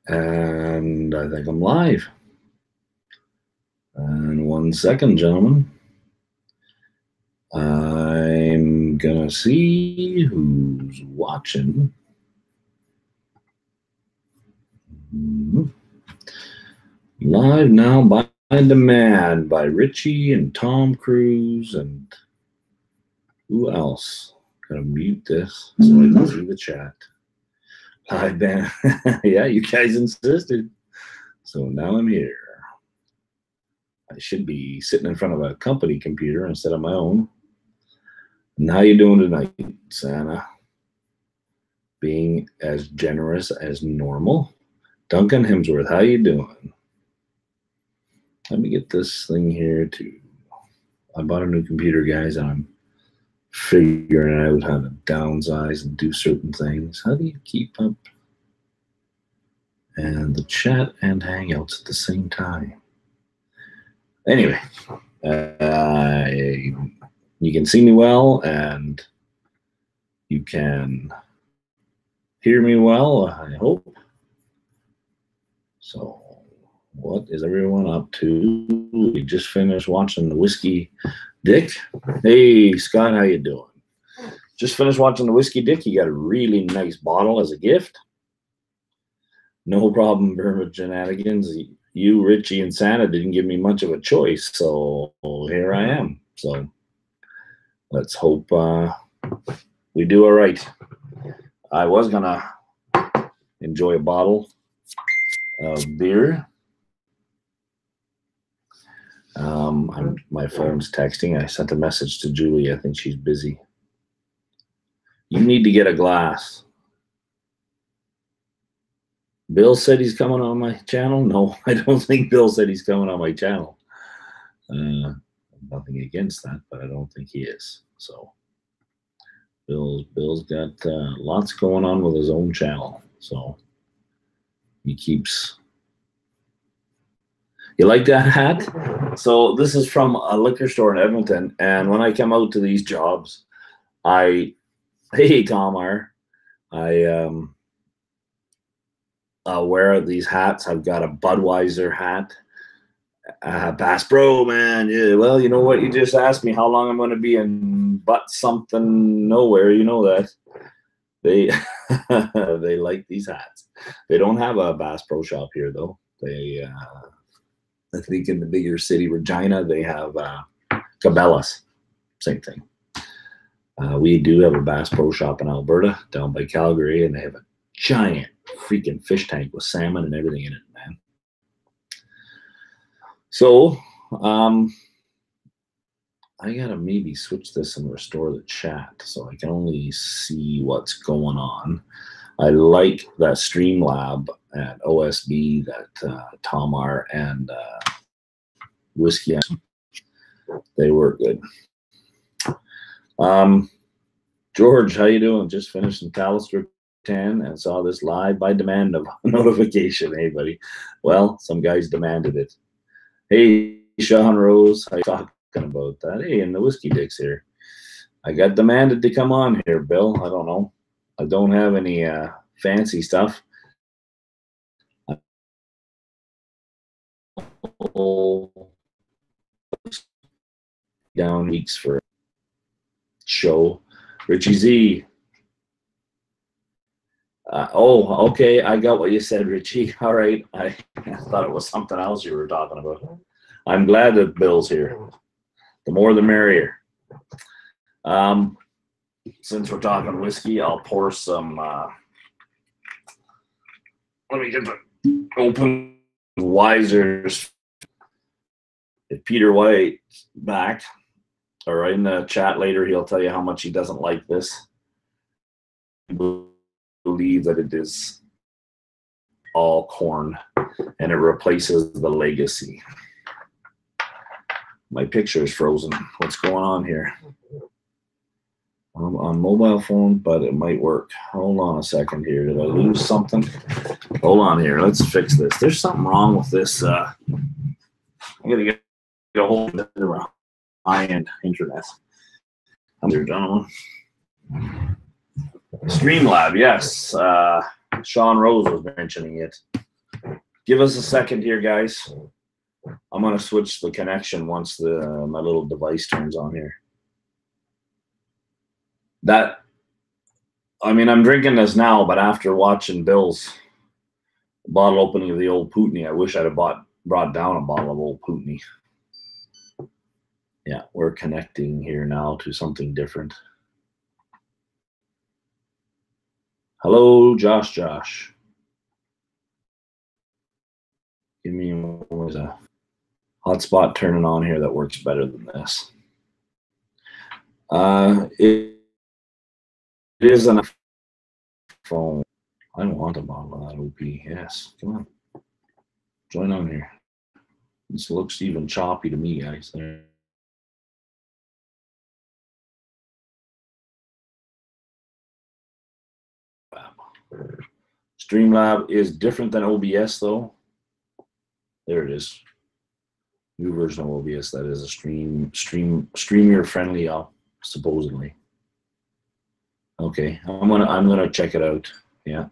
And I think I'm live. And 1 second, gentlemen. I'm gonna see who's watching. Live now by demand by Richie and Tom Cruise and who else? Gotta mute this so I can see the chat. Live band. Yeah, you guys insisted. So now I'm here. I should be sitting in front of a company computer instead of my own. And how you doing tonight, Santa? Being as generous as normal. Duncan Hemsworth, how you doing? Let me get this thing here too. I bought a new computer, guys, and I'm figuring out how to downsize and do certain things. How do you keep up and the chat and Hangouts at the same time? Anyway, you can see me well and you can hear me well, I hope. So what is everyone up to? We just finished watching the Whiskey Dick. Hey, Scott, how you doing? Just finished watching the Whiskey Dick. You got a really nice bottle as a gift. No problem, Burma Shenanigans. You, Richie, and Santa didn't give me much of a choice, so here I am. So let's hope we do all right. I was going to enjoy a bottle of beer. My phone's texting. I sent a message to Julie. I think she's busy. You need to get a glass. Bill said he's coming on my channel. No, I don't think Bill said he's coming on my channel. Nothing against that, but I don't think he is. So Bill's got lots going on with his own channel. So he keeps. You like that hat? So this is from a liquor store in Edmonton. And when I come out to these jobs, hey, Tomar, I wear these hats. I've got a Budweiser hat. Bass Pro, man. Yeah, well, you know what? You just asked me how long I'm going to be in but something nowhere. You know that. They they like these hats. They don't have a Bass Pro shop here, though. They I think in the bigger city, Regina, they have Cabela's. Same thing. We do have a Bass Pro shop in Alberta, down by Calgary, and they have a giant freaking fish tank with salmon and everything in it, man. So, I gotta maybe switch this and restore the chat so I can only see what's going on. I like that Streamlab at OSB that Tomar and Whiskey, they work good. George, how you doing? Just finished in Callister 10 and saw this live by demand of notification. Hey, buddy. Well, some guys demanded it. Hey, Sean Rose, how you talking about that? Hey, and the Whiskey Dicks here. I got demanded to come on here, Bill. I don't know. I don't have any fancy stuff. Down weeks for show. Richie Z. Okay. I got what you said, Richie. All right. I thought it was something else you were talking about. I'm glad that Bill's here. The more the merrier. Since we're talking whiskey, I'll pour some. Let me get the open Wisers. If Peter White's back, or in the chat later, he'll tell you how much he doesn't like this. I believe that it is all corn, and it replaces the Legacy. My picture is frozen. What's going on here? I'm on mobile phone, but it might work. Hold on a second here. Did I lose something? Hold on here. Let's fix this. There's something wrong with this. I'm going to get a hold of the high-end internet. I'm here, gentlemen. Streamlab, yes. Sean Rose was mentioning it. Give us a second here, guys. I'm going to switch the connection once my little device turns on here. I'm drinking this now, but after watching Bill's bottle opening of the Old Putney, I wish I'd have brought down a bottle of Old Putney. Yeah, we're connecting here now to something different. Hello, Josh. Give me a hotspot turning on here that works better than this. It is on a phone. I don't want a bottle of that OP. Yes, come on. Join on here. This looks even choppy to me, guys. There. Streamlab is different than OBS, though. There it is. New version of OBS. That is a streamer friendly, supposedly. Okay, I'm gonna check it out. Yeah,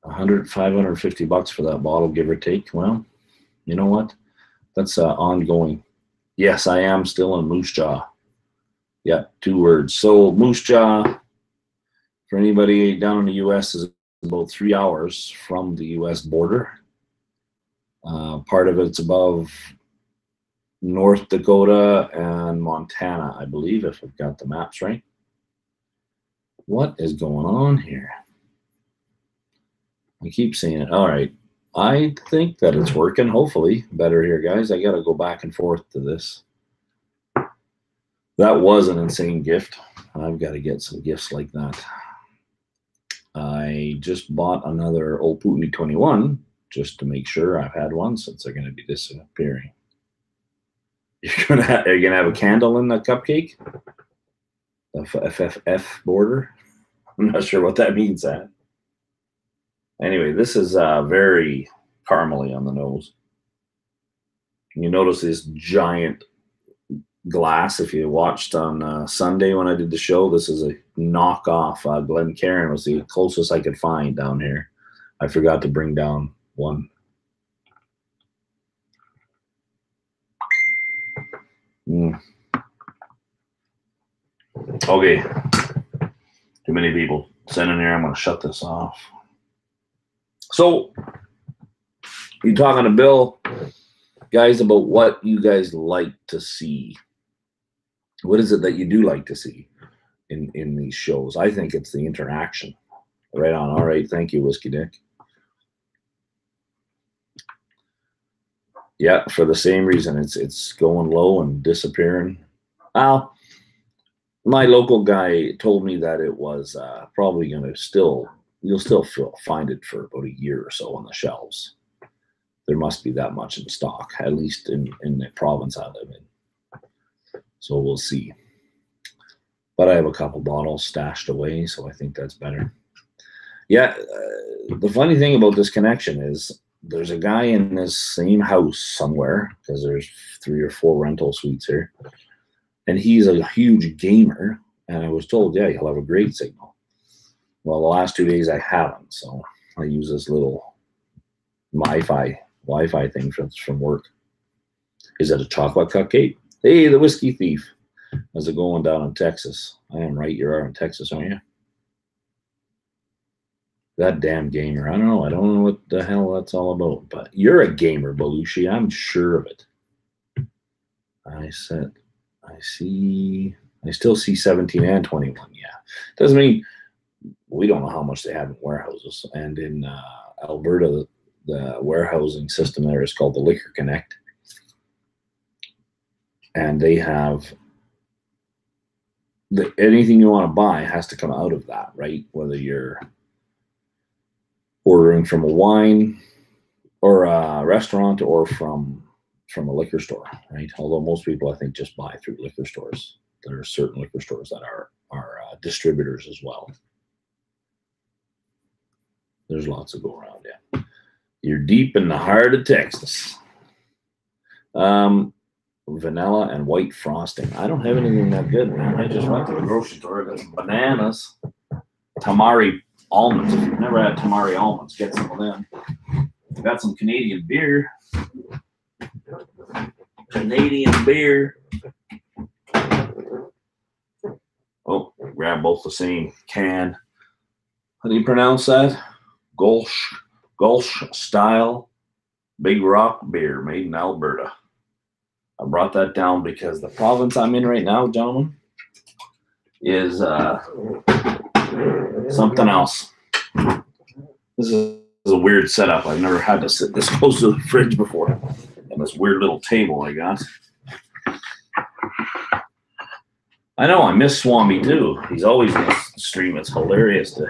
550 bucks for that bottle, give or take. Well, you know what? That's ongoing. Yes, I am still in Moose Jaw. Yeah, 2 words. So Moose Jaw, for anybody down in the U.S., is about 3 hours from the U.S. border. Part of it's above North Dakota and Montana, I believe, if I've got the maps right. What is going on here? I keep saying it. All right. I think that it's working, hopefully. Better here, guys. I got to go back and forth to this. That was an insane gift. I've got to get some gifts like that. I just bought another Old Putney 21 just to make sure. I've had one since they're going to be disappearing. You're gonna have a candle in the cupcake? The FFF border? I'm not sure what that means, Anne. Anyway, this is very caramely on the nose. You notice this giant glass. If you watched on Sunday when I did the show, this is a knockoff. Glencairn was the closest I could find down here. I forgot to bring down one. Okay. Too many people sitting here. I'm going to shut this off. So, you're talking to Bill, guys, about what you guys like to see. What is it that you do like to see in these shows? I think it's the interaction. Right on. All right. Thank you, Whiskey Dick. Yeah, for the same reason. It's going low and disappearing. Well, my local guy told me that it was probably going to you'll still find it for about a year or so on the shelves. There must be that much in stock, at least in the province I live in. So we'll see. But I have a couple bottles stashed away, so I think that's better. Yeah, the funny thing about this connection is there's a guy in this same house somewhere, because there's 3 or 4 rental suites here, and he's a huge gamer, and I was told, yeah, he'll have a great signal. Well, the last 2 days I haven't, so I use this little Wi-Fi thing from work. Is it a chocolate cupcake? Hey, the Whiskey Thief. How's it going down in Texas? I am right. You are in Texas, aren't you? That damn gamer. I don't know. I don't know what the hell that's all about. But you're a gamer, Belushi. I'm sure of it. I still see 17 and 21. Yeah. Doesn't mean we don't know how much they have in warehouses. And in Alberta, the warehousing system there is called the Liquor Connect. And they have anything you want to buy has to come out of that, right? Whether you're ordering from a wine or a restaurant or from a liquor store, right? Although most people, I think, just buy through liquor stores. There are certain liquor stores that are distributors as well. There's lots of go around, yeah. You're deep in the heart of Texas. Vanilla and white frosting. I don't have anything that good, man. I just went to the grocery store. I got some bananas. Tamari almonds. If you've never had Tamari almonds, get some of them. I got some Canadian beer. Canadian beer. Oh, grab both the same can. How do you pronounce that? Gulch style Big Rock beer made in Alberta. I brought that down because the province I'm in right now, gentlemen, is something else. This is a weird setup. I've never had to sit this close to the fridge before. And this weird little table I got. I know, I miss Swami too. He's always in the stream. It's hilarious to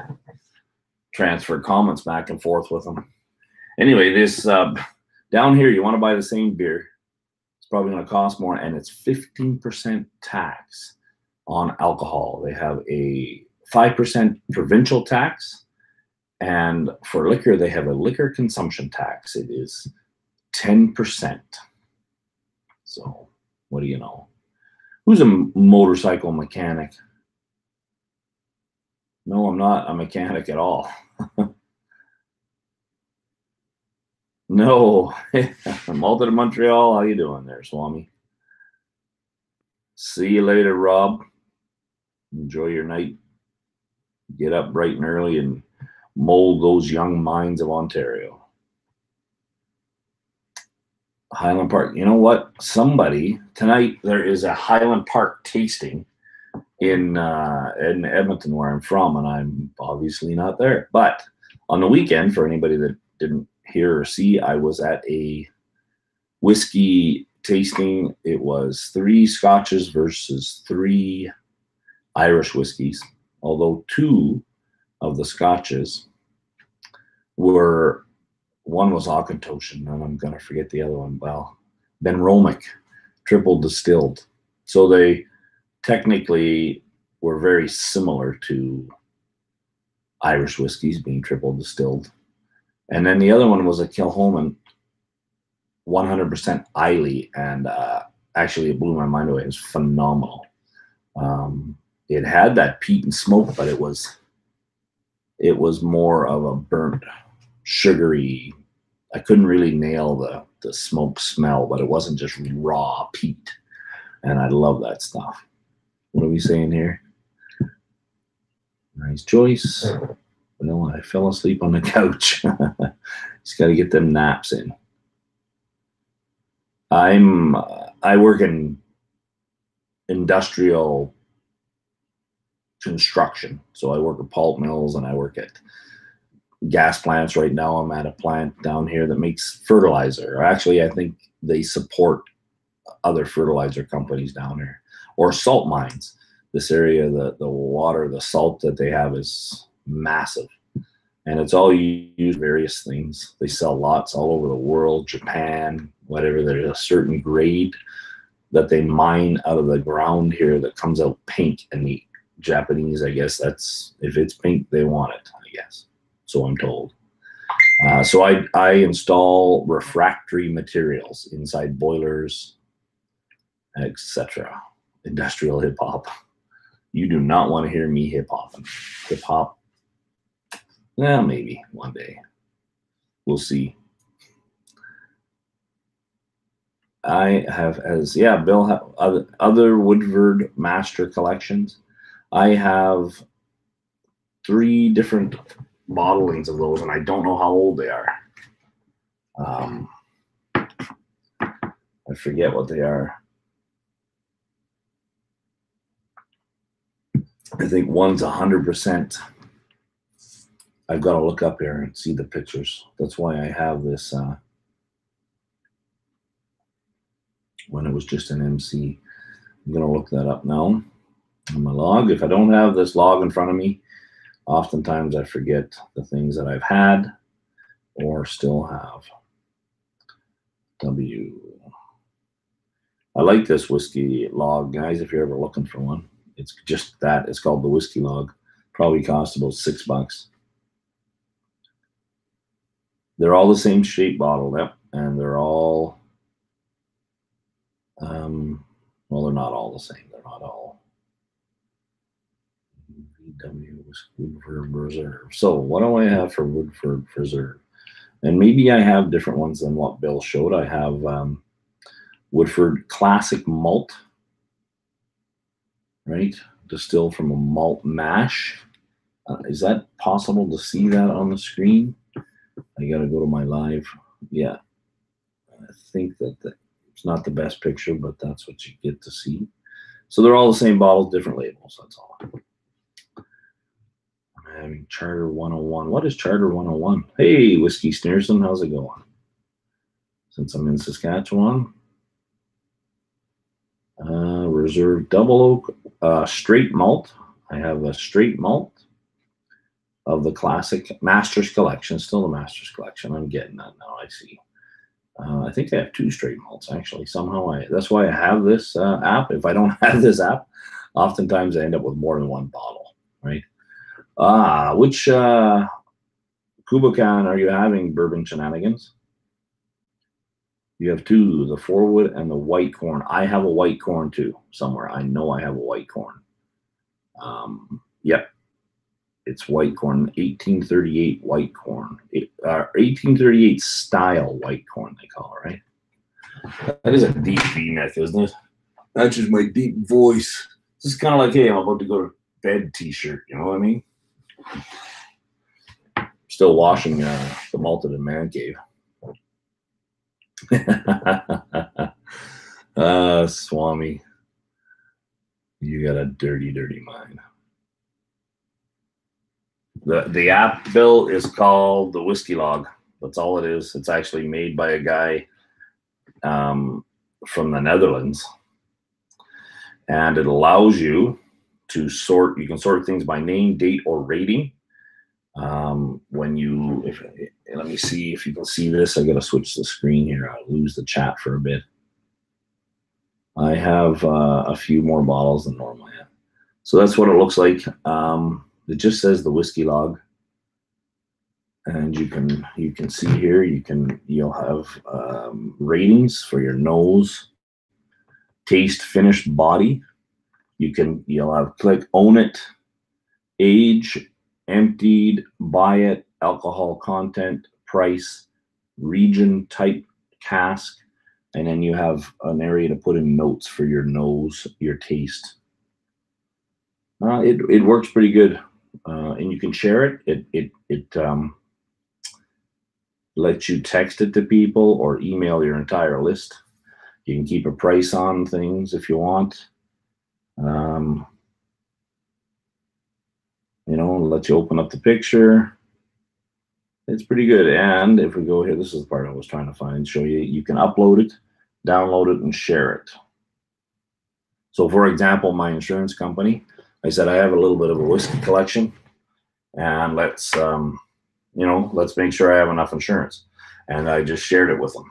transfer comments back and forth with him. Anyway, this down here, you want to buy the same beer. It's probably going to cost more, and it's 15% tax on alcohol. They have a 5% provincial tax, and for liquor, they have a liquor consumption tax. It is 10%. So, what do you know? Who's a motorcycle mechanic? No, I'm not a mechanic at all. No, Malta to Montreal. How you doing there, Swami? See you later, Rob. Enjoy your night. Get up bright and early and mold those young minds of Ontario. Highland Park. You know what? Somebody tonight there is a Highland Park tasting in Edmonton, where I'm from, and I'm obviously not there. But on the weekend, for anybody that didn't hear or see, I was at a whiskey tasting. It was 3 Scotches versus 3 Irish whiskeys, although 2 of the Scotches were, one was Auchentoshan, and I'm going to forget the other one. Well, Benromic, triple distilled. So they technically were very similar to Irish whiskeys being triple distilled. And then the other one was a Kilchoman 100% Islay, and actually it blew my mind away. It was phenomenal. It had that peat and smoke, but it was more of a burnt, sugary. I couldn't really nail the smoke smell, but it wasn't just raw peat, and I love that stuff. What are we saying here? Nice choice. No, I fell asleep on the couch. Just got to get them naps in. I work in industrial construction. So I work at pulp mills and I work at gas plants. Right now I'm at a plant down here that makes fertilizer. Or actually, I think they support other fertilizer companies down here, or salt mines. This area, the water, the salt that they have is massive. And it's all used various things. They sell lots all over the world, Japan, whatever. There's a certain grade that they mine out of the ground here that comes out pink, and the Japanese, I guess that's, if it's pink, they want it, I guess. So I'm told. So I install refractory materials inside boilers, etc. Industrial hip hop. You do not want to hear me hip hopping. Hip hop. Well, maybe one day. We'll see. I have, as yeah, Bill have other Woodford Master collections. I have 3 different bottlings of those, and I don't know how old they are. I forget what they are. I think one's 100%. I've got to look up here and see the pictures. That's why I have this. When it was just an MC. I'm going to look that up now on my log. If I don't have this log in front of me, oftentimes I forget the things that I've had or still have. I like this whiskey log, guys, if you're ever looking for one. It's just that. It's called the whiskey log. Probably cost about $6. They're all the same shape bottle, yep, and they're all, well, they're not all the same. They're not all. VW Woodford Reserve. So what do I have for Woodford Reserve? And maybe I have different ones than what Bill showed. I have Woodford Classic Malt, right? Distilled from a malt mash. Is that possible to see that on the screen? I got to go to my live. Yeah, I think that it's not the best picture, but that's what you get to see. So they're all the same bottles, different labels. That's all. I'm having Charter 101. What is Charter 101? Hey, Whiskey Sneerson, how's it going? Since I'm in Saskatchewan. Reserve Double Oak straight malt. I have a straight malt of the classic Masters Collection. Still the Masters Collection. I'm getting that now, I see. I think I have 2 straight malts, actually. Somehow, that's why I have this app. If I don't have this app, oftentimes I end up with more than one bottle, right? Which Kubokan are you having, Bourbon Shenanigans? You have 2, the Forwood and the White Corn. I have a White Corn too, somewhere. I know I have a White Corn. Yep. It's White Corn, 1838 White Corn. 1838 style White Corn, they call it, right? That is a deep V-neck, isn't it? That's just my deep voice. This is kind of like, hey, I'm about to go to bed t-shirt, you know what I mean? Still washing the malted in Man Cave. Swami, you got a dirty, dirty mind. The app, Bill, is called the Whiskey Log. That's all it is. It's actually made by a guy from the Netherlands, and it allows you to sort. You can sort things by name, date, or rating. When you, let me see if you can see this. I got to switch the screen here. I'll lose the chat for a bit. I have a few more bottles than normal. Yeah. So that's what it looks like. It just says the Whiskey Log, and you can see here. You'll have ratings for your nose, taste, finish, body. You'll have click, own it, age, emptied, buy it, alcohol content, price, region, type, cask, and then you have an area to put in notes for your nose, your taste. It works pretty good, and you can share it. It lets you text it to people or email your entire list. You can keep a price on things if you want. You know, let you open up the picture. It's pretty good. And if we go here, this is the part I was trying to find, show you. You can upload it, download it, and share it. So for example, my insurance company, I said I have a little bit of a whiskey collection, and let's let's make sure I have enough insurance. And I just shared it with them.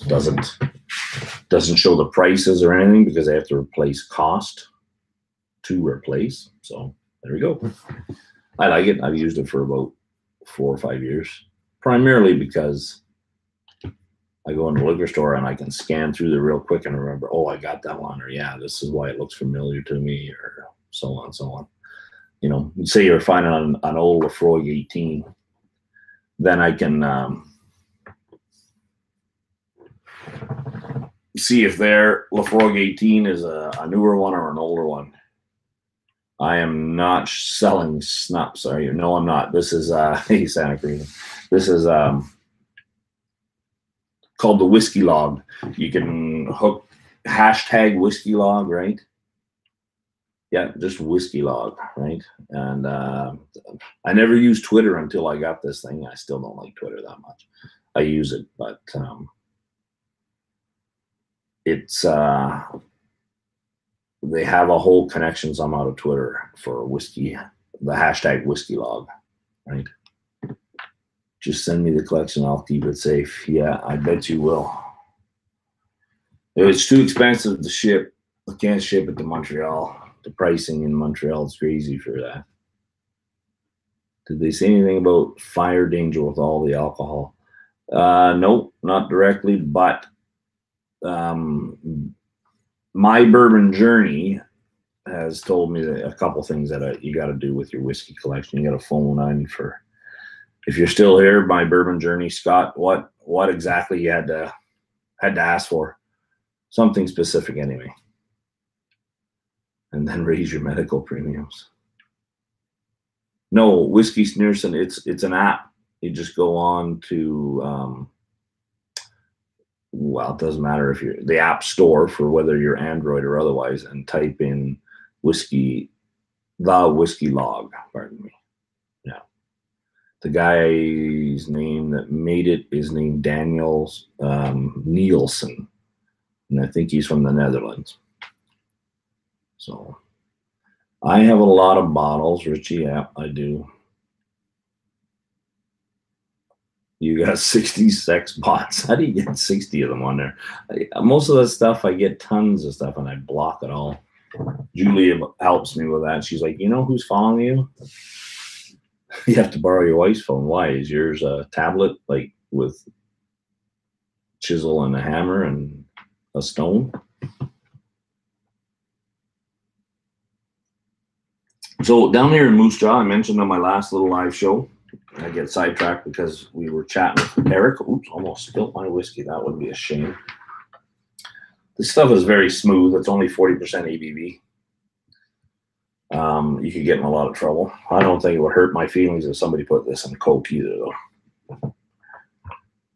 Doesn't show the prices or anything because I have to replace cost to replace. So there we go. I like it. I've used it for about 4 or 5 years, primarily because I go into the liquor store and I can scan through there real quick and remember, oh, I got that one, or yeah, this is why it looks familiar to me, or so on, so on. You know, say you're finding an old Laphroaig 18, then I can see if their Laphroaig 18 is a newer one or an older one. I am not selling snuff. Sorry, no, I'm not. This is hey, Santa Cruz. This is called the Whiskey Log. You can hook hashtag Whiskey Log, right? Yeah, just Whiskey Log, right? And I never used Twitter until I got this thing. I still don't like Twitter that much. I use it, but it's they have a whole connection somehow to Twitter for whiskey, the hashtag Whiskey Log, right? Just send me the collection. I'll keep it safe. Yeah, I bet you will. It's too expensive to ship. I can't ship it to Montreal. The pricing in Montreal is crazy for that. Did they say anything about fire danger with all the alcohol? Nope, not directly, but My Bourbon Journey has told me that a couple things that you got to do with your whiskey collection. You got to phone on for If you're still here, my bourbon journey, Scott, what exactly you had to ask for? Something specific anyway. And then raise your medical premiums. No, Whiskey Sneerson, it's an app. You just go on to well, it doesn't matter if you're the app store for whether you're Android or otherwise, and type in whiskey log, pardon me. Yeah. The guy's name that made it is named Daniel Nielsen. And I think he's from the Netherlands. So I have a lot of bottles, Richie. Yeah, I do. You got 66 bots. How do you get 60 of them on there? Most of the stuff, I get tons of stuff and I block it all. Julia helps me with that. She's like, you know who's following you? You have to borrow your wife's phone. Why? Is yours a tablet, like with chisel and a hammer and a stone? So down here in Moose Jaw, I mentioned on my last little live show, I get sidetracked because we were chatting with Eric. Oops, almost spilled my whiskey. That would be a shame. This stuff is very smooth. It's only 40% ABV. You could get in a lot of trouble. I don't think it would hurt my feelings if somebody put this in Coke either, though.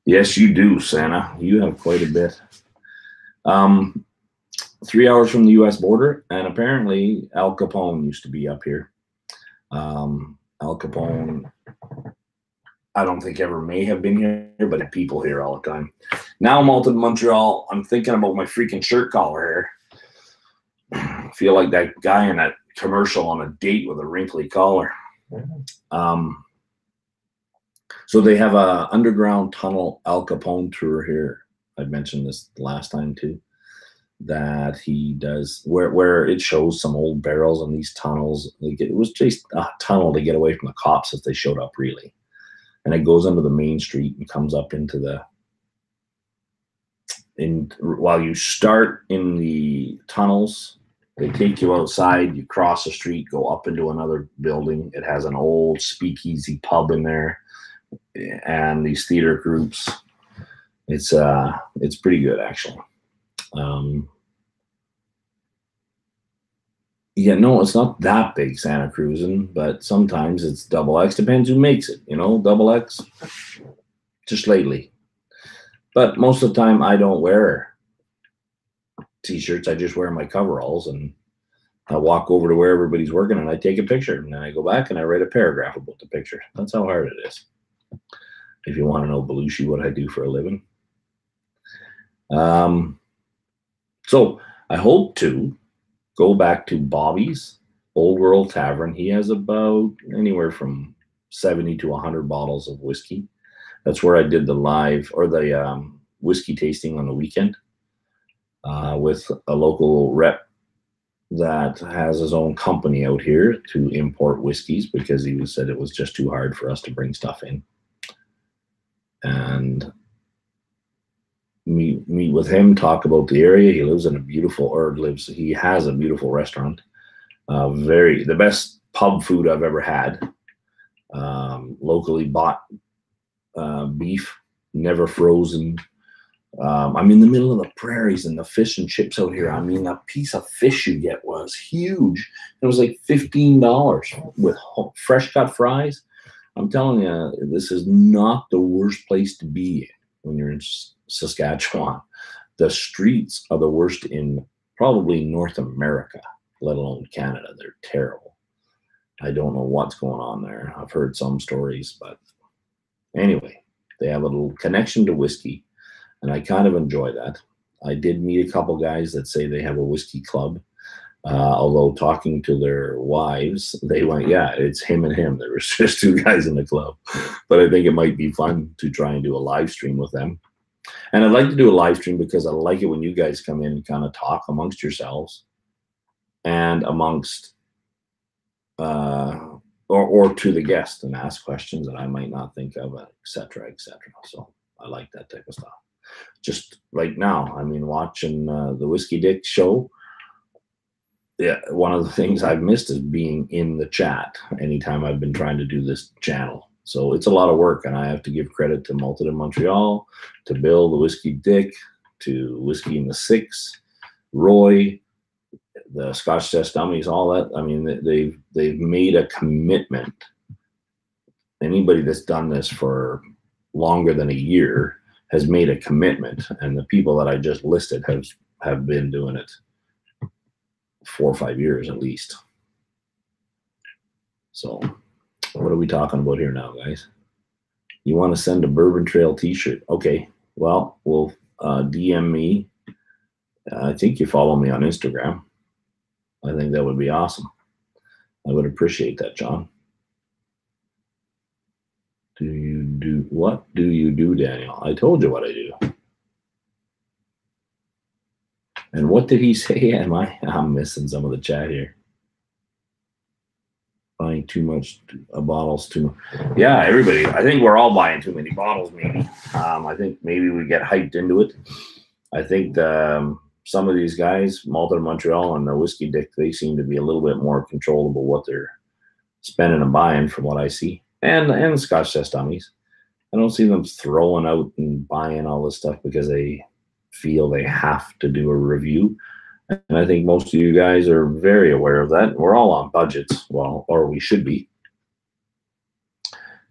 Yes, you do, Santa. You have quite a bit. 3 hours from the U.S. border, and apparently Al Capone used to be up here. Al Capone, I don't think ever may have been here, but people here all the time. Now I'm out in Montreal. I'm thinking about my freaking shirt collar here. I feel like that guy in that commercial on a date with a wrinkly collar. So they have a underground tunnel Al Capone tour here. I mentioned this last time too, that he does where it shows some old barrels in these tunnels. Like it was just a tunnel to get away from the cops if they showed up, really. And it goes under the main street and comes up into the while you start in the tunnels, they take you outside, you cross the street, go up into another building. It has an old speakeasy pub in there and these theater groups. It's pretty good, actually. Yeah, no, it's not that big, Santa Cruzin, but sometimes it's double X. Depends who makes it, double X. Just lately. But most of the time, I don't wear T-shirts. I just wear my coveralls, and I walk over to where everybody's working, and I take a picture, and then I go back and I write a paragraph about the picture. That's how hard it is. If you want to know, Belushi, what I do for a living. So I hope to go back to Bobby's Old World Tavern. He has about anywhere from 70 to 100 bottles of whiskey. That's where I did the live or the whiskey tasting on the weekend with a local rep that has his own company out here to import whiskeys because he said it was just too hard for us to bring stuff in. And meet with him, talk about the area. He lives in he has a beautiful restaurant. The best pub food I've ever had. Locally bought beef, never frozen. I'm in the middle of the prairies and the fish and chips out here. I mean, a piece of fish you get was huge. It was like $15 with fresh cut fries. I'm telling you, this is not the worst place to be when you're in Saskatchewan. The streets are the worst in probably North America, let alone Canada. They're terrible. I don't know what's going on there. I've heard some stories, but anyway, they have a little connection to whiskey, and I kind of enjoy that. I did meet a couple guys that say they have a whiskey club. Although talking to their wives, they went, yeah, it's him and him. There was just two guys in the club. But I think it might be fun to try and do a live stream with them. And I'd like to do a live stream because I like it when you guys come in and kind of talk amongst yourselves and amongst or to the guest and ask questions that I might not think of, et cetera, et cetera. So I like that type of stuff. Just right now, I mean, watching the Whiskey Dick show, yeah, one of the things I've missed is being in the chat anytime I've been trying to do this channel. So it's a lot of work, and I have to give credit to Malted in Montreal, to Bill, the Whiskey Dick, to Whiskey in the Six, Roy, the Scotch Test Dummies, all that. I mean, they've made a commitment. Anybody that's done this for longer than a year has made a commitment, and the people that I just listed have been doing it 4 or 5 years at least. So what are we talking about here now, guys? You want to send a Bourbon Trail t-shirt? Okay, well, we'll DM me. I think you follow me on Instagram. I think that would be awesome. I would appreciate that, John. What do you do, Daniel? I told you what I do. And what did he say? I'm missing some of the chat here. Buying too much bottles too. Yeah, everybody. I think we're all buying too many bottles, maybe. I think maybe we get hyped into it. I think some of these guys, Malted in Montreal and the Whiskey Dick, they seem to be a little bit more controllable what they're spending and buying from what I see. And Scotch Test Dummies. I don't see them throwing out and buying all this stuff because they feel they have to do a review. And I think most of you guys are very aware of that. We're all on budgets, well, or we should be.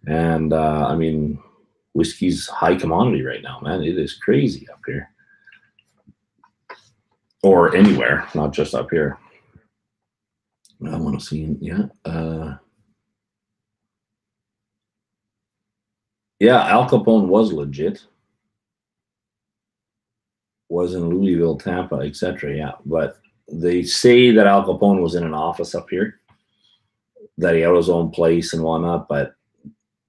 And I mean, whiskey's high commodity right now, man. It is crazy up here. Or anywhere, not just up here. I want to see, yeah. Yeah, Al Capone was legit. Was in Louisville, Tampa, etc. Yeah, but they say that Al Capone was in an office up here, that he had his own place and whatnot, but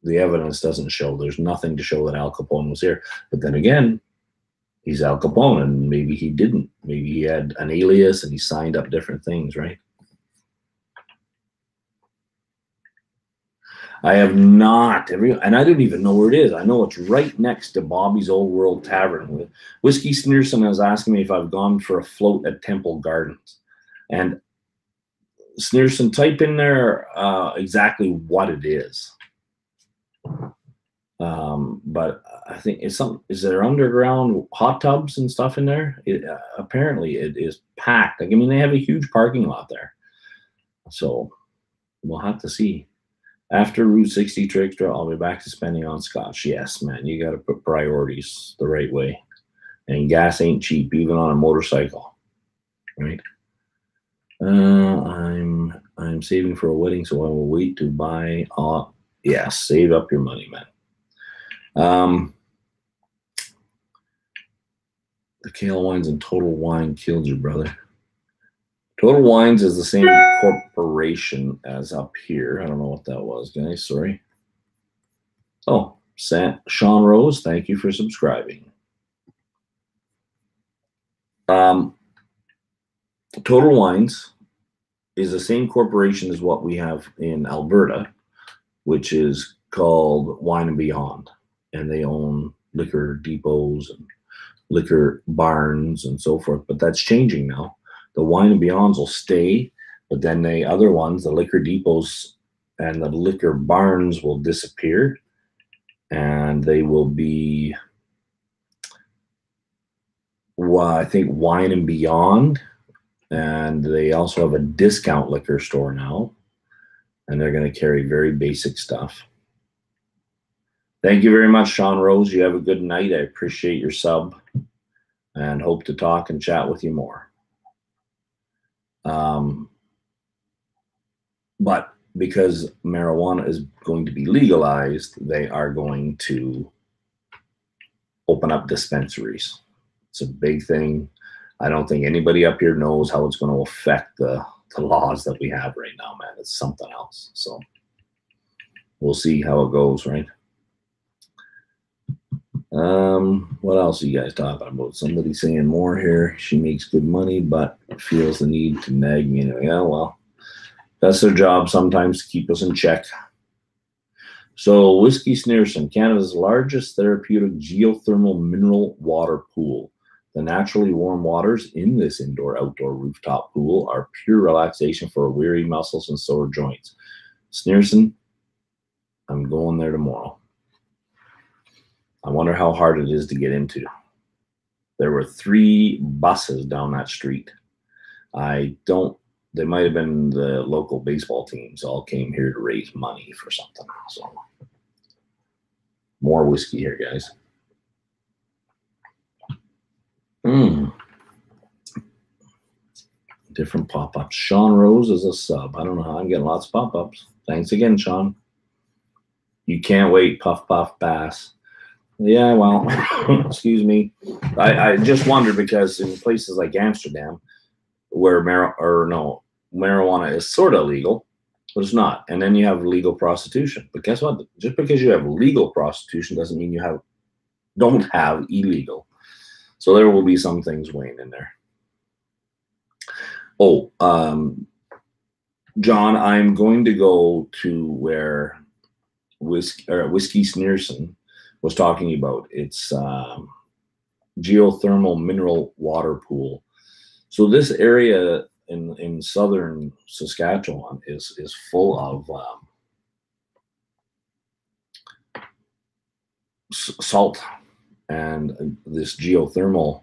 the evidence doesn't show. There's nothing to show that Al Capone was here. But then again, he's Al Capone, and maybe he didn't. Maybe he had an alias and he signed up different things, right? I have not, and I don't even know where it is. I know it's right next to Bobby's Old World Tavern. Whiskey Sneerson was asking me if I've gone for a float at Temple Gardens. And Sneerson, type in there exactly what it is. But I think is there underground hot tubs and stuff in there? Apparently it is packed. Like, I mean, they have a huge parking lot there. So we'll have to see. After Route 60 Trickster, I'll be back to spending on Scotch. Yes, man, you got to put priorities the right way. And gas ain't cheap, even on a motorcycle, right? I'm saving for a wedding, so I will wait to buy. Yeah, save up your money, man. The Kale Wines and Total Wine killed you, brother. Total Wines is the same corporation as up here. I don't know what that was, guys. Sorry. Oh, Sean Rose, thank you for subscribing. Total Wines is the same corporation as what we have in Alberta, which is called Wine and Beyond. And they own liquor depots and liquor barns and so forth. But that's changing now. The Wine and Beyonds will stay, but then the other ones, the liquor depots and the liquor barns, will disappear, and they will be, well, I think, Wine and Beyond, and they also have a discount liquor store now, and they're going to carry very basic stuff. Thank you very much, Sean Rose. You have a good night. I appreciate your sub, and hope to talk and chat with you more. But because marijuana is going to be legalized, they are going to open up dispensaries. It's a big thing. I don't think anybody up here knows how it's going to affect the laws that we have right now, man. It's something else. So we'll see how it goes, right? What else are you guys talking about? Somebody saying more here. She makes good money, but feels the need to nag me. Yeah, well, that's their job sometimes, to keep us in check. So Whiskey Sneerson, Canada's largest therapeutic geothermal mineral water pool. The naturally warm waters in this indoor-outdoor rooftop pool are pure relaxation for weary muscles and sore joints. Sneerson, I'm going there tomorrow. I wonder how hard it is to get into. There were 3 buses down that street. They might have been the local baseball teams all came here to raise money for something. So more whiskey here, guys. Different pop-ups. Sean Rose is a sub. I don't know how I'm getting lots of pop-ups. Thanks again, Sean. You can't wait, Puff Puff Bass. Yeah, well, excuse me. I just wonder because in places like Amsterdam, where marijuana is sort of legal, but it's not. And then you have legal prostitution. But guess what? Just because you have legal prostitution doesn't mean you don't have illegal. So there will be some things weighing in there. Oh, John, I'm going to go to where Whiskey Sneerson was talking about. It's geothermal mineral water pool. So this area in southern Saskatchewan is full of salt, and this geothermal,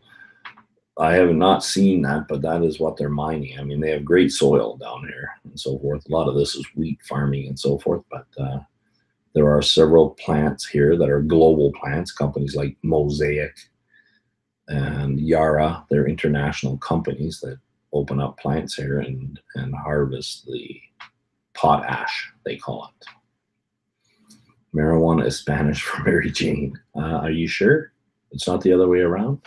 I have not seen that, but that is what they're mining. I mean, they have great soil down here and so forth. A lot of this is wheat farming and so forth, but there are several plants here that are global plants, companies like Mosaic and Yara. They're international companies that open up plants here and harvest the potash, they call it. Marijuana is Spanish for Mary Jane. Are you sure? It's not the other way around?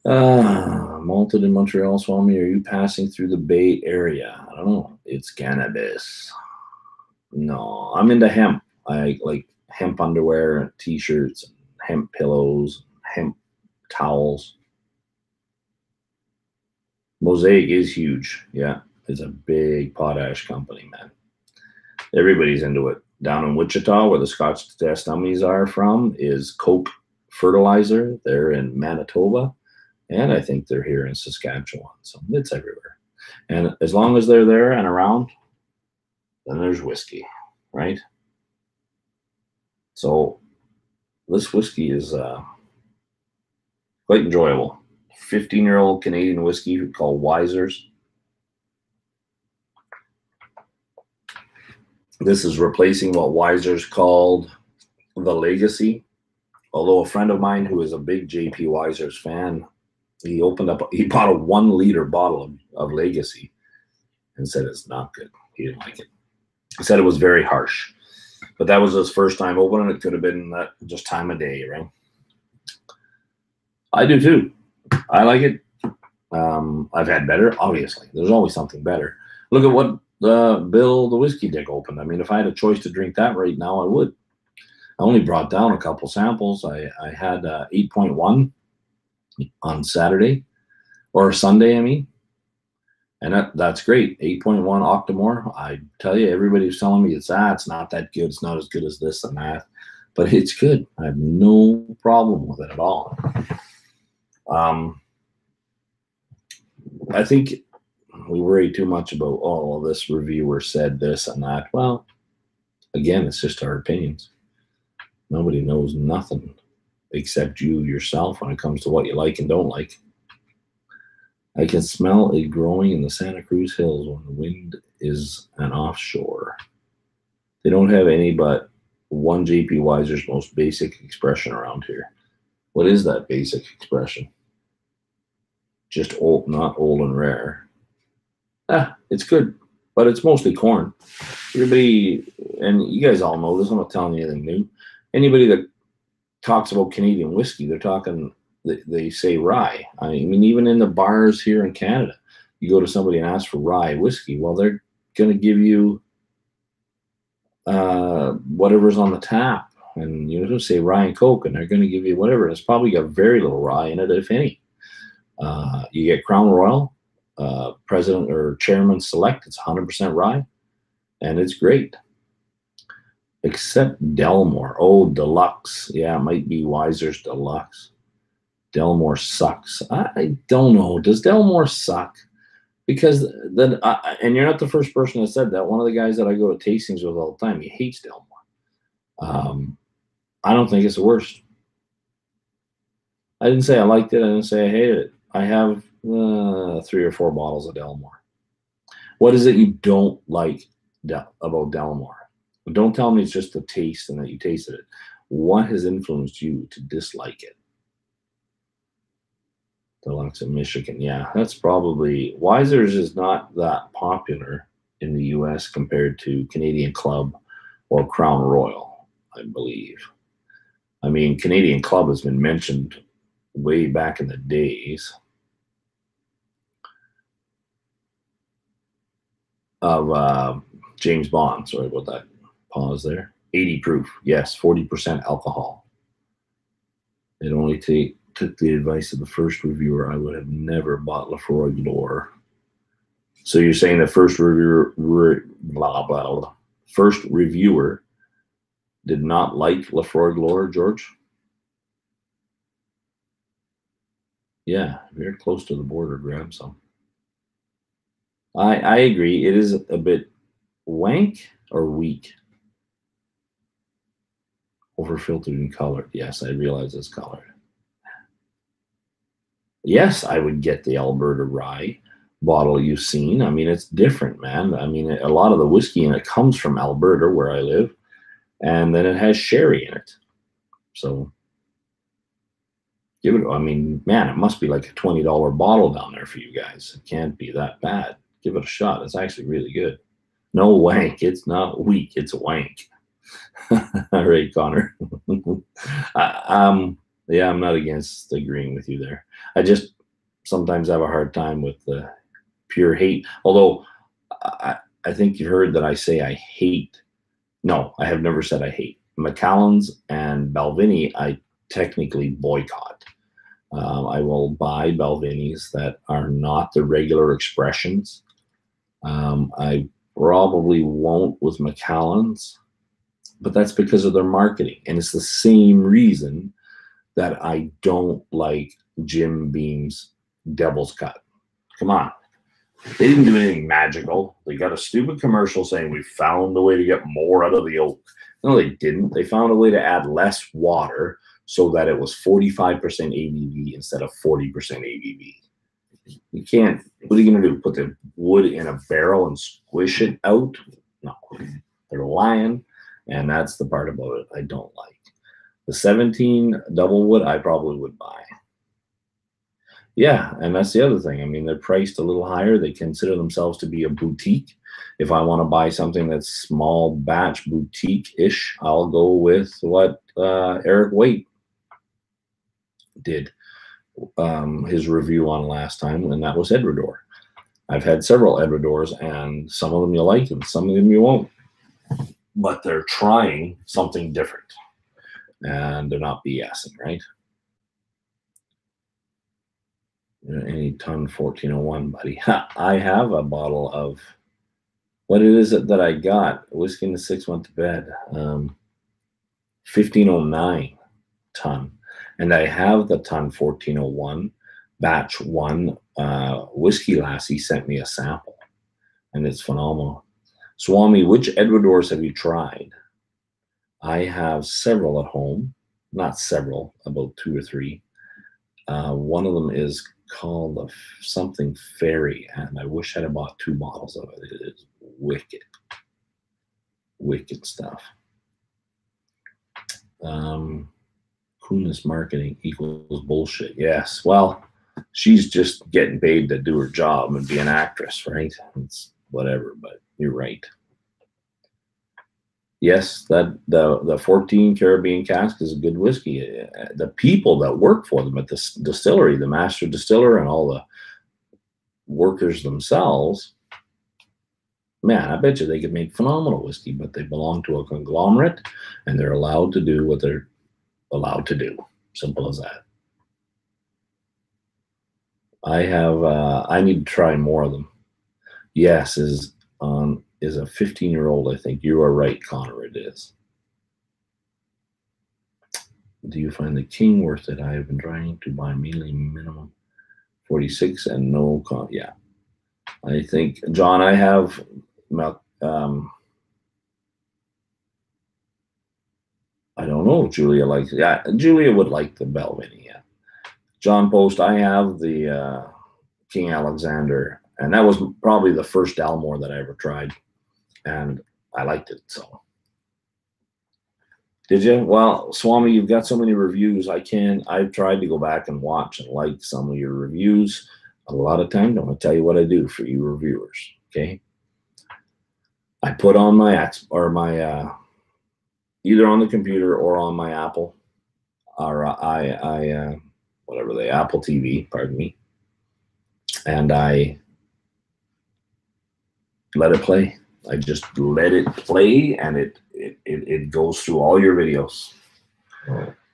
Malted in Montreal, Swami, are you passing through the Bay Area? I don't know. It's cannabis. No, I'm into hemp. I like hemp underwear and t-shirts and hemp pillows, hemp towels. Mosaic is huge. Yeah, it's a big potash company, man. Everybody's into it. Down in Wichita, where the Scotch Test Dummies are from, is Coke Fertilizer. They're in Manitoba. And I think they're here in Saskatchewan. So it's everywhere. And as long as they're there and around, then there's whiskey, right? So this whiskey is quite enjoyable. 15-year-old Canadian whiskey called Wiser's. This is replacing what Wiser's called the Legacy. Although a friend of mine who is a big J.P. Wiser's fan, he bought a 1-liter bottle of Legacy and said it's not good. He didn't like it. He said it was very harsh. But that was his first time opening. It could have been just time of day, right? I do too. I like it. I've had better, obviously. There's always something better. Look at what Bill the Whiskey Dick opened. I mean, if I had a choice to drink that right now, I would. I only brought down a couple samples. I had 8.1 on Saturday or Sunday, I mean, and that's great. 8.1 Octomore. I tell you, everybody's telling me it's not that good. It's not as good as this and that, but it's good. I have no problem with it at all. I think we worry too much about, oh, this reviewer said this and that. Well, again, it's just our opinions. Nobody knows nothing except you yourself when it comes to what you like and don't like. I can smell it growing in the Santa Cruz Hills when the wind is an offshore. They don't have any but one J.P. Wiser's most basic expression around here. What is that basic expression? Just old, not old and rare. It's good, but it's mostly corn. Everybody, and you guys all know this, I'm not telling you anything new. Anybody that talks about Canadian whiskey, they say rye. I mean, even in the bars here in Canada, you go to somebody and ask for rye whiskey. Well, they're going to give you whatever's on the tap, and you say rye and Coke, and they're going to give you whatever. It's probably got very little rye in it, if any. You get Crown Royal, President or Chairman Select. It's 100% rye, and it's great. Except Delmore. Oh, Deluxe. Yeah, it might be Wiser's Deluxe. Delmore sucks. I don't know. Does Delmore suck? Because then, and you're not the first person that said that. One of the guys that I go to tastings with all the time, he hates Delmore. I don't think it's the worst. I didn't say I liked it. I didn't say I hated it. I have 3 or 4 bottles of Delmore. What is it you don't like about Delmore? Don't tell me it's just the taste and that you tasted it. What has influenced you to dislike it? Deluxe in Michigan. Yeah, that's probably Wiser's is not that popular in the US compared to Canadian Club or Crown Royal, I believe. I mean, Canadian Club has been mentioned way back in the days of James Bond. Sorry about that pause there. 80 proof. Yes, 40% alcohol. It only took the advice of the first reviewer. I would have never bought Laphroaig L'or. So you're saying the first reviewer did not like Laphroaig L'or, George? Yeah, very close to the border. Grab some. I agree. It is a bit wank or weak. Overfiltered and colored. Yes, I realize it's colored. Yes, I would get the Alberta Rye bottle you've seen. I mean, it's different, man. I mean, a lot of the whiskey in it comes from Alberta, where I live, and then it has sherry in it. So give it, I mean, man, it must be like a $20 bottle down there for you guys. It can't be that bad. Give it a shot. It's actually really good. No wank. It's not weak. It's wank. All right, Connor. Yeah, I'm not against agreeing with you there. I just sometimes have a hard time with the pure hate. Although I think you heard that I say I hate. No, I have never said I hate. Macallan's and Balvenie, I technically boycott. I will buy Balvenies that are not the regular expressions. I probably won't with Macallan's, but that's because of their marketing. And it's the same reason that I don't like Jim Beam's Devil's Cut. Come on. They didn't do anything magical. They got a stupid commercial saying we found a way to get more out of the oak. No, they didn't. They found a way to add less water so that it was 45% ABV instead of 40% ABV. You can't, what are you going to do? Put the wood in a barrel and squish it out? No, they're lying. And that's the part about it I don't like. The 17 double wood, I probably would buy. Yeah, and that's the other thing. I mean, they're priced a little higher. They consider themselves to be a boutique. If I want to buy something that's small batch boutique-ish, I'll go with what Eric Waite did his review on last time, and that was Edredor. I've had several Edredors, and some of them you like and some of them you won't. But they're trying something different, and they're not BSing, right? Any ton 1401, buddy. I have a bottle of what it is that I got. Whiskey in the Six went to bed. 1509 ton, and I have the ton 1401 batch 1. Whiskey Lassie sent me a sample, and it's phenomenal. Swami, which Edredors have you tried? I have several at home. Not several, about 2 or 3. One of them is called something fairy, and I wish I'd have bought 2 bottles of it. It is wicked. Wicked stuff. Coolness marketing equals bullshit. Yes. Well, she's just getting paid to do her job and be an actress, right? It's whatever, but you're right. Yes, that the 14 Caribbean cask is a good whiskey. The people that work for them at the distillery, the master distiller and all the workers themselves, man, I bet you they could make phenomenal whiskey, but they belong to a conglomerate and they're allowed to do what they're allowed to do. Simple as that. I need to try more of them. Yes, is a 15-year-old, I think. You are right, Connor, it is. Do you find the King worth it? I have been trying to buy mainly minimum 46 and no, yeah. I think, John, I have I don't know if Julia likes it. Yeah, Julia would like the Balvenie, yeah. John Post, I have the King Alexander, and that was probably the first Dalmore that I ever tried, and I liked it. So, did you? Well, Swami, you've got so many reviews. I've tried to go back and watch and like some of your reviews. A lot of times, I'm going to tell you what I do for you reviewers. Okay, I put on my either on the computer or on my Apple or whatever the Apple TV, pardon me, and I let it play. I just let it play, and it goes through all your videos.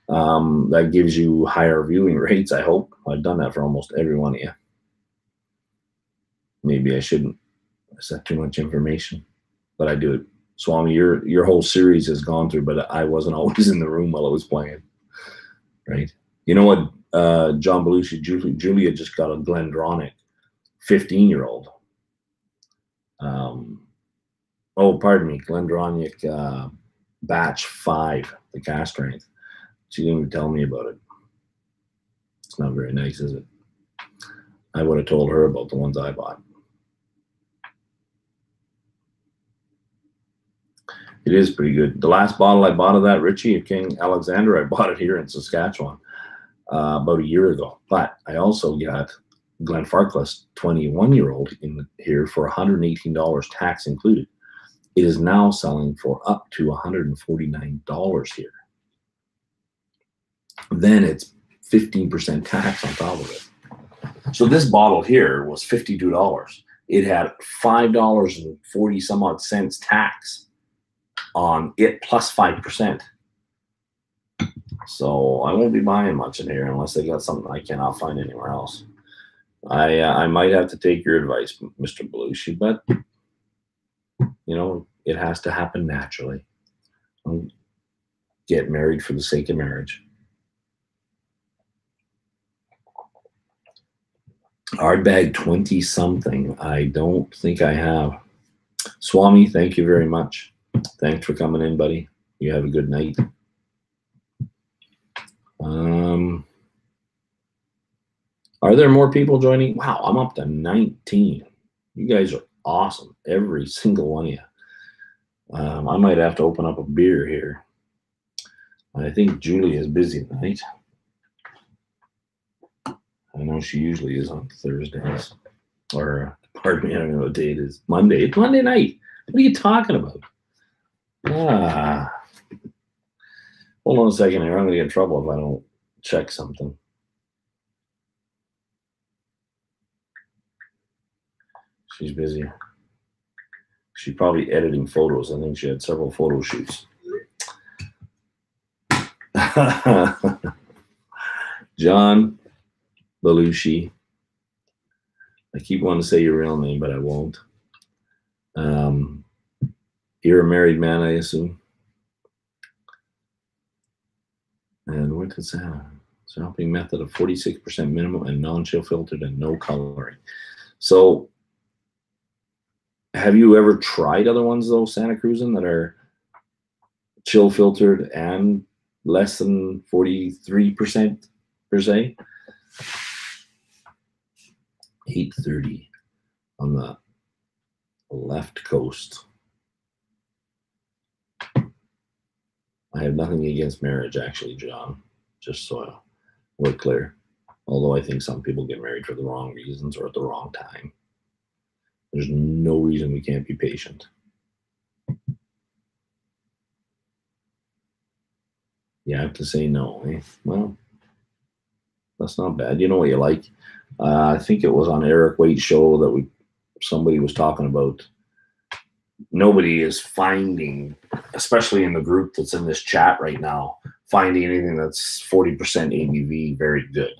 That gives you higher viewing rates, I hope. I've done that for almost every one of you. Maybe I shouldn't. Is that too much information? But I do it. Swami, your whole series has gone through, but I wasn't always in the room while it was playing. Right? You know what? John Belushi, Julia just got a Glendronach 15-year-old. Oh, pardon me, Glendronach batch 5, the cast strength. She didn't even tell me about it. It's not very nice, is it? I would have told her about the ones I bought. It is pretty good. The last bottle I bought of that, Richie, of King Alexander, I bought it here in Saskatchewan about a year ago. But I also got Glenfarclas 21-year-old in here for $118, tax included. It is now selling for up to $149 here. Then it's 15% tax on top of it. So this bottle here was $52. It had $5.40 some odd cents tax on it plus 5%. So I won't be buying much in here unless they got something I cannot find anywhere else. I might have to take your advice, Mr. Belushi, but you know, it has to happen naturally. Don't get married for the sake of marriage. Ardbeg 20-something. I don't think I have. Swami, thank you very much. Thanks for coming in, buddy. You have a good night. Are there more people joining? Wow, I'm up to 19. You guys are awesome, every single one of you. I might have to open up a beer here. I think Julie is busy tonight. I know she usually is on Thursdays. Or, pardon me, I don't know what day it is. Monday. It's Monday night. What are you talking about? Hold on a second here. I'm going to get in trouble if I don't check something. She's busy. She's probably editing photos. I think she had several photo shoots. John Belushi. I keep wanting to say your real name, but I won't. You're a married man, I assume. And what is that? Dropping method of 46% minimum and non-chill filtered and no coloring. So have you ever tried other ones though, Santa Cruzan, that are chill filtered and less than 43% per se? 830 on the left coast. I have nothing against marriage, actually, John, just so we're clear. Although I think some people get married for the wrong reasons or at the wrong time. There's no reason we can't be patient. You have to say no, eh? Well, that's not bad. You know what you like? I think it was on Eric Waite's show that somebody was talking about nobody is finding, especially in the group that's in this chat right now, finding anything that's 40% ABV very good.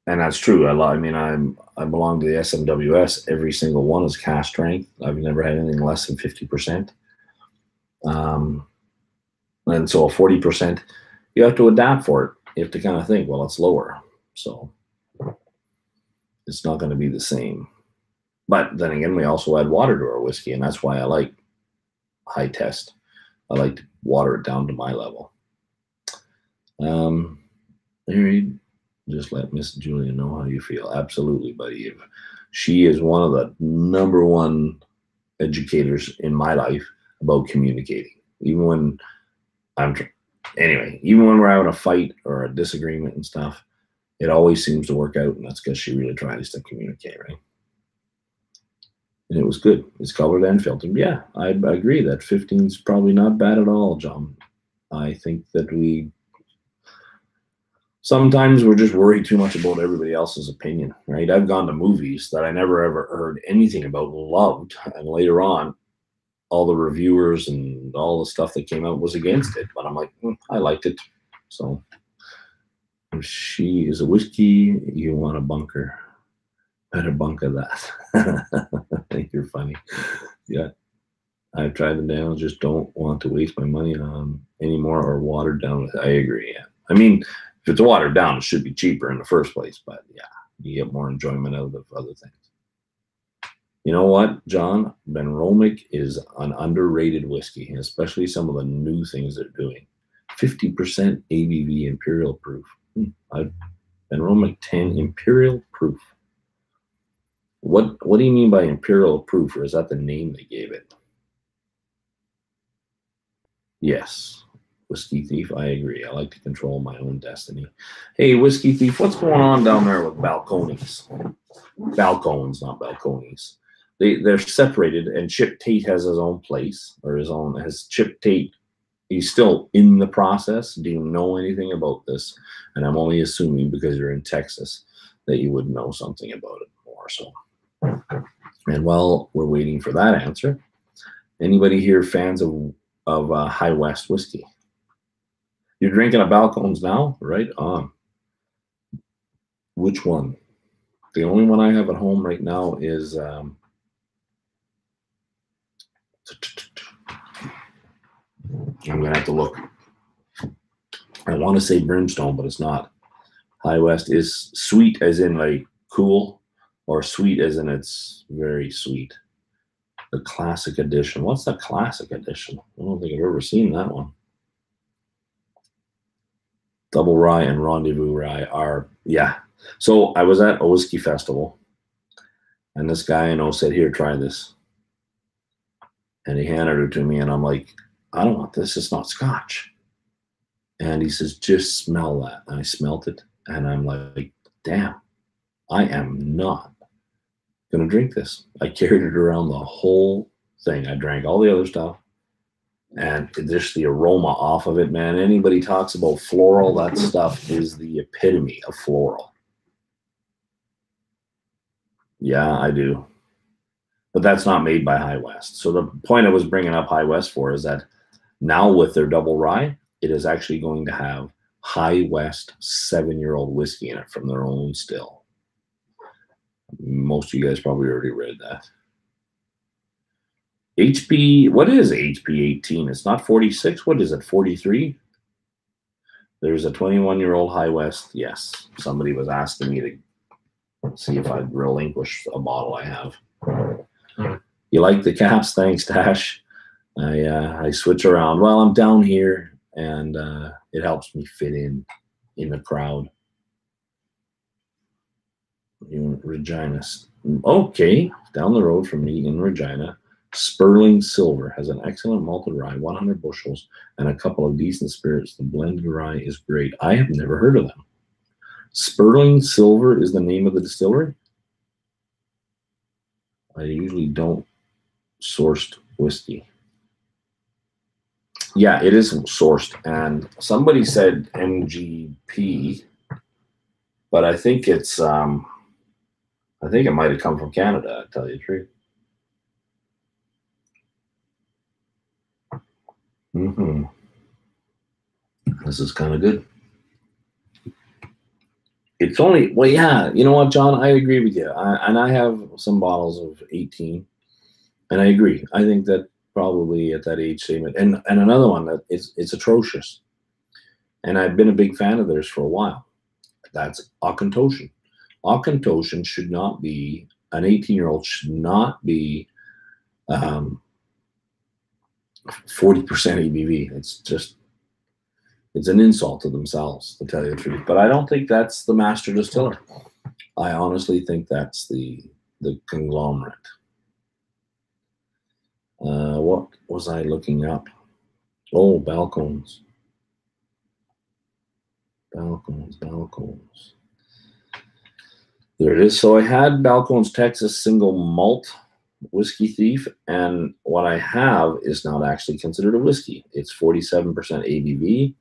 And that's true. I mean, I belong to the SMWS. Every single one is cast strength. I've never had anything less than 50%. And so a 40%, you have to adapt for it. You have to kind of think, well, it's lower. So it's not going to be the same. But then again, we also add water to our whiskey, and that's why I like high test. I like to water it down to my level. Harry, just let Miss Julia know how you feel. Absolutely, buddy. She is one of the number one educators in my life about communicating. Even when even when we're having a fight or a disagreement and stuff, it always seems to work out, and that's because she really tries to communicate, right? And it was good. It's colored and filtered. Yeah, I agree that 15 is probably not bad at all, John. I think that sometimes we're just worried too much about everybody else's opinion, right? I've gone to movies that I never ever heard anything about, loved, and later on, all the reviewers and all the stuff that came out was against it. But I'm like, I liked it. So if she is a whiskey, you want a bunker. Better bunker that. I think you're funny. Yeah. I've tried them down, just don't want to waste my money on anymore or watered down. I agree. Yeah. I mean, if it's watered down, it should be cheaper in the first place. But yeah, you get more enjoyment out of other things. You know what, John? Benromic is an underrated whiskey, especially some of the new things they're doing. 50% ABV Imperial Proof. Benromic 10 Imperial Proof. What do you mean by Imperial Proof, or is that the name they gave it? Yes. Whiskey Thief, I agree. I like to control my own destiny. Hey, Whiskey Thief, what's going on down there with balconies? Balcones, not balconies. They're separated, and Chip Tate has his own place, or has Chip Tate, he's still in the process. Do you know anything about this? And I'm only assuming because you're in Texas that you would know something about it more. So, and while we're waiting for that answer, anybody here fans of High West whiskey? You're drinking a Balcones now? Right on. Which one? The only one I have at home right now is I'm going to have to look. I want to say Brimstone, but it's not. High West is sweet as in like cool, or sweet as in it's very sweet. The Classic Edition. What's the Classic Edition? I don't think I've ever seen that one. Double Rye and Rendezvous Rye are, yeah. So I was at a whiskey festival, and this guy I know said, here, try this. And he handed it to me, and I'm like, I don't want this. It's not Scotch. And he says, just smell that. And I smelt it, and I'm like, damn, I am not going to drink this. I carried it around the whole thing. I drank all the other stuff, and just the aroma off of it, man. Anybody talks about floral, that stuff is the epitome of floral. Yeah, I do. But that's not made by High West. So the point I was bringing up High West for is that now with their double rye, it is actually going to have High West 7-year-old whiskey in it from their own still. Most of you guys probably already read that. HP, what is HP 18? It's not 46. What is it, 43? There's a 21-year-old High West. Yes, somebody was asking me to see if I'd relinquish a bottle I have. You like the caps? Thanks, Tash. I switch around. Well, I'm down here, and it helps me fit in the crowd. In Regina. Okay, down the road from me in Regina, Sperling Silver has an excellent malted rye, 100 bushels, and a couple of decent spirits. The blended rye is great. I have never heard of them. Sperling Silver is the name of the distillery? I usually don't source whiskey. Yeah, it is sourced, and somebody said MGP, but I think it's I think it might have come from Canada, to tell you the truth. This is kind of good. It's only, well, yeah, you know what, John? I agree with you. And I have some bottles of 18, and I agree. I think that probably at that age statement, and another one that it's atrocious. And I've been a big fan of theirs for a while. That's Auchentoshan. Auchentoshan should not be, an 18-year-old should not be 40% ABV. It's just, it's an insult to themselves, to tell you the truth. But I don't think that's the master distiller. I honestly think that's the conglomerate. What was I looking up? Oh, Balcones. Balcones. There it is. So I had Balcones Texas Single Malt Whiskey Thief, and what I have is not actually considered a whiskey. It's 47% ABV,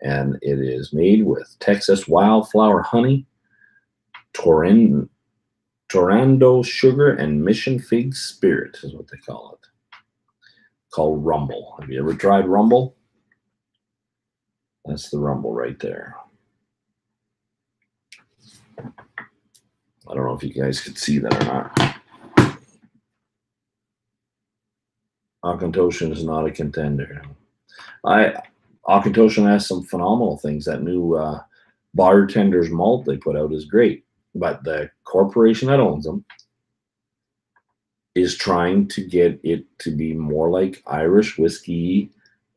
and it is made with Texas wildflower honey, Torando sugar, and Mission Fig Spirit is what they call it. Called Rumble. Have you ever tried Rumble? That's the Rumble right there. I don't know if you guys could see that or not. Auchentoshan is not a contender. Auchentoshan has some phenomenal things. That new Bartender's malt they put out is great, but the corporation that owns them is trying to get it to be more like Irish whiskey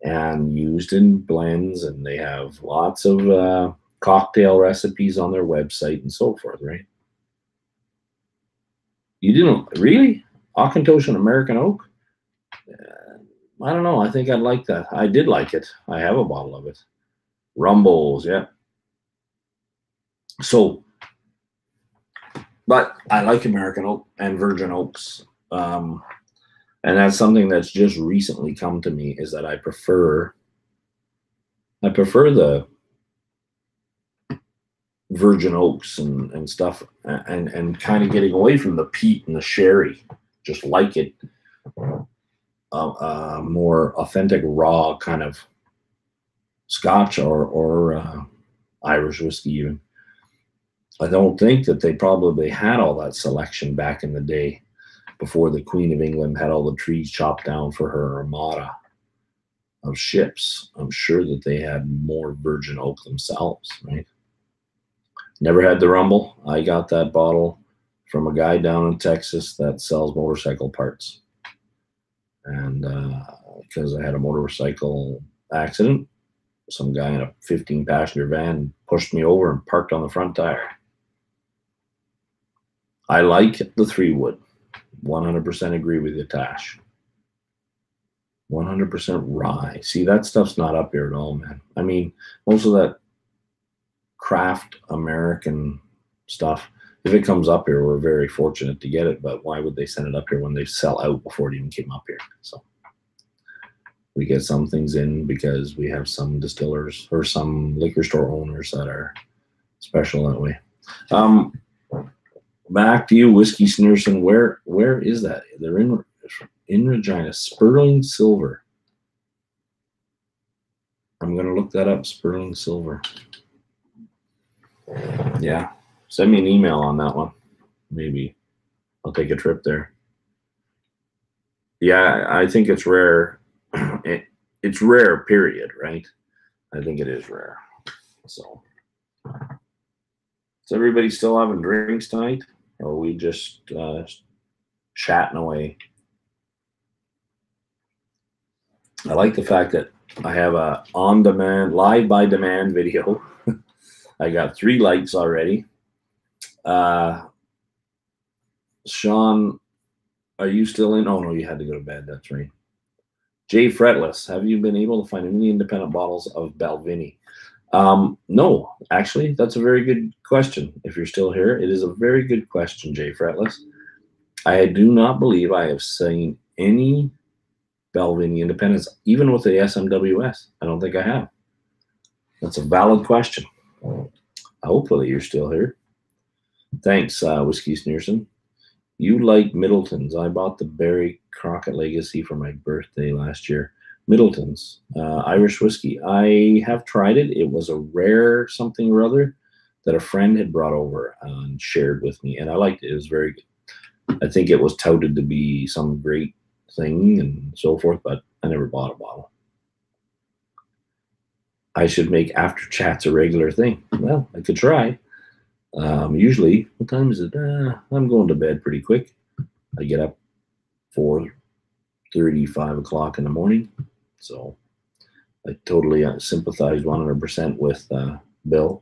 and used in blends, and they have lots of cocktail recipes on their website and so forth, right? You didn't really? Auchentoshan American Oak? I don't know. I think I'd like that. I did like it. I have a bottle of it. Rumbles, yeah. So, but I like American Oak and Virgin Oaks. And that's something that's just recently come to me, is that I prefer the Virgin Oaks and stuff, and kind of getting away from the peat and the sherry. Just like it. More authentic, raw kind of Scotch or Irish whiskey even. I don't think that they probably had all that selection back in the day before the Queen of England had all the trees chopped down for her armada of ships. I'm sure that they had more virgin oak themselves, right? Never had the Rumble. I got that bottle from a guy down in Texas that sells motorcycle parts. And because I had a motorcycle accident, some guy in a 15-passenger van pushed me over and parked on the front tire. I like the 3-wood. 100% agree with you, Tash. 100% rye. See, that stuff's not up here at all, man. I mean, most of that craft American stuff, if it comes up here, we're very fortunate to get it, but why would they send it up here when they sell out before it even came up here? So we get some things in because we have some distillers or some liquor store owners that are special that way. Back to you, Whiskey Sneerson. Where is that? They're in Regina. Sperling Silver. I'm going to look that up, Sperling Silver. Yeah. Send me an email on that one. Maybe I'll take a trip there. Yeah, I think it's rare. It's rare, period, right? I think it is rare. So everybody still having drinks tonight? Or are we just chatting away? I like the fact that I have a on-demand, live by demand video. I got 3 likes already. Sean, are you still in? Oh, no, you had to go to bed. That's right. Jay Fretless, have you been able to find any independent bottles of Balvenie? No, actually, that's a very good question. If you're still here, it is a very good question, Jay Fretless. I do not believe I have seen any Balvenie independents, even with the SMWS. I don't think I have. That's a valid question. Hopefully you're still here. Thanks, Whiskey Sneerson. You like Middleton's. I bought the Barry Crockett Legacy for my birthday last year. Middleton's, Irish whiskey. I have tried it. It was a rare something or other that a friend had brought over and shared with me, and I liked it. It was very good. I think it was touted to be some great thing and so forth, but I never bought a bottle. I should make after chats a regular thing. Well, I could try. Usually, what time is it? I'm going to bed pretty quick. I get up 4:30, 5 o'clock in the morning. So I totally sympathize 100% with Bill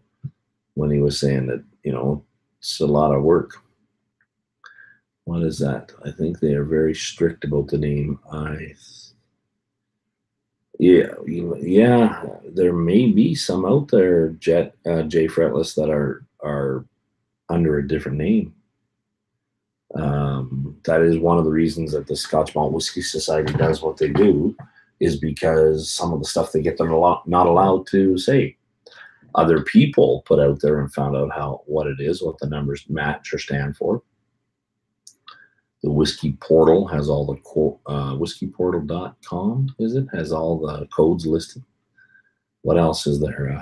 when he was saying that, it's a lot of work. What is that? I think they are very strict about the name. Yeah. There may be some out there, Jay Fretless, that are under a different name. That is one of the reasons that the Scotch Malt Whisky Society does what they do, is because some of the stuff they get, they're not allowed to say. Other people put out there and found out what it is, what the numbers match or stand for. The Whiskey Portal has all the whiskeyportal.com, is it? Has all the codes listed. What else is there?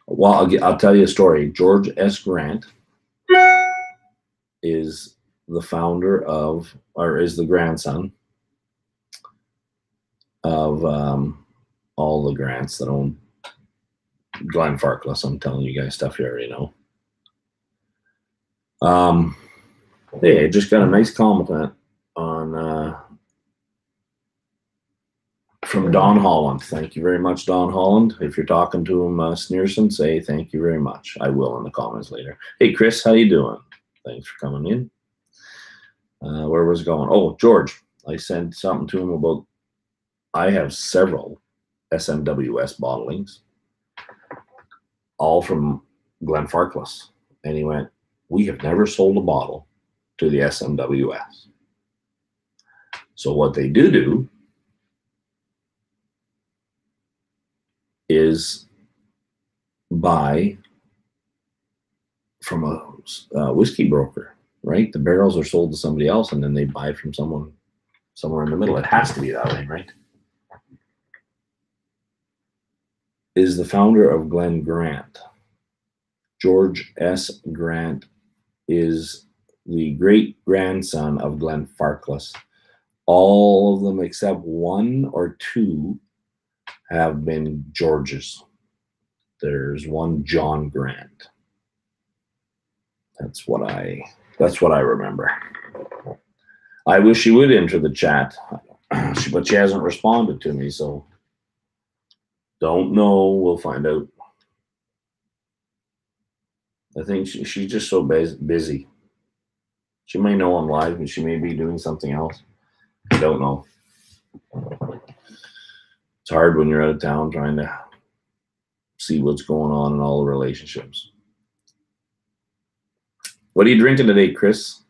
Well, I'll tell you a story. George S. Grant is the founder of, or is the grandson of all the Grants that own Glenfarclas. I'm telling you guys stuff you already know. Hey, I just got a nice compliment on from Don Holland. Thank you very much, Don Holland. If you're talking to him, Sneerson, say thank you very much. I will in the comments later. Hey, Chris, how you doing? Thanks for coming in. Where was it going? Oh, George, I sent something to him about, I have several SMWS bottlings, all from Glenfarclas. And he went, we have never sold a bottle to the SMWS. So what they do is buy from a whiskey broker, right? The barrels are sold to somebody else, and then they buy from someone somewhere in the middle. It has to be that way, right? Is the founder of Glen Grant. George S. Grant is the great-grandson of Glenfarclas. All of them except one or two have been Georges. There's one John Grant. That's what I remember. I wish she would enter the chat, but she hasn't responded to me, so don't know. We'll find out. I think she's just so busy. She may know I'm live, and she may be doing something else. I don't know. It's hard when you're out of town trying to see what's going on in all the relationships. What are you drinking today, Chris?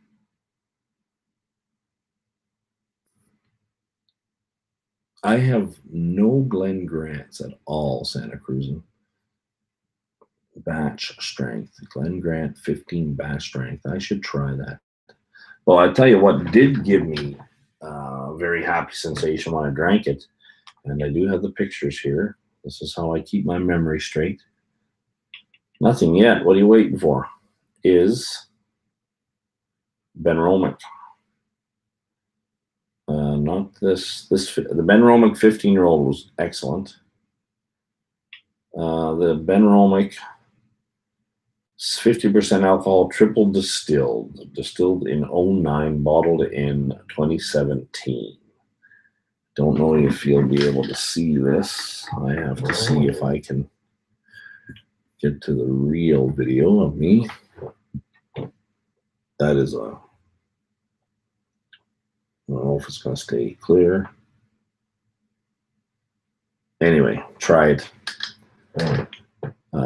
I have no Glen Grants at all, Santa Cruzan. Batch strength. Glen Grant 15 batch strength. I should try that. Well, I tell you what did give me a very happy sensation when I drank it, and I do have the pictures here. This is how I keep my memory straight. Nothing yet. What are you waiting for? Is Benromic. Not this. The Benromic 15-year-old was excellent. The Benromic 50% alcohol, triple distilled in 09, bottled in 2017. Don't know if you'll be able to see this. I have to see if I can get to the real video of me. That is a, I don't know if it's going to stay clear. Anyway, try it.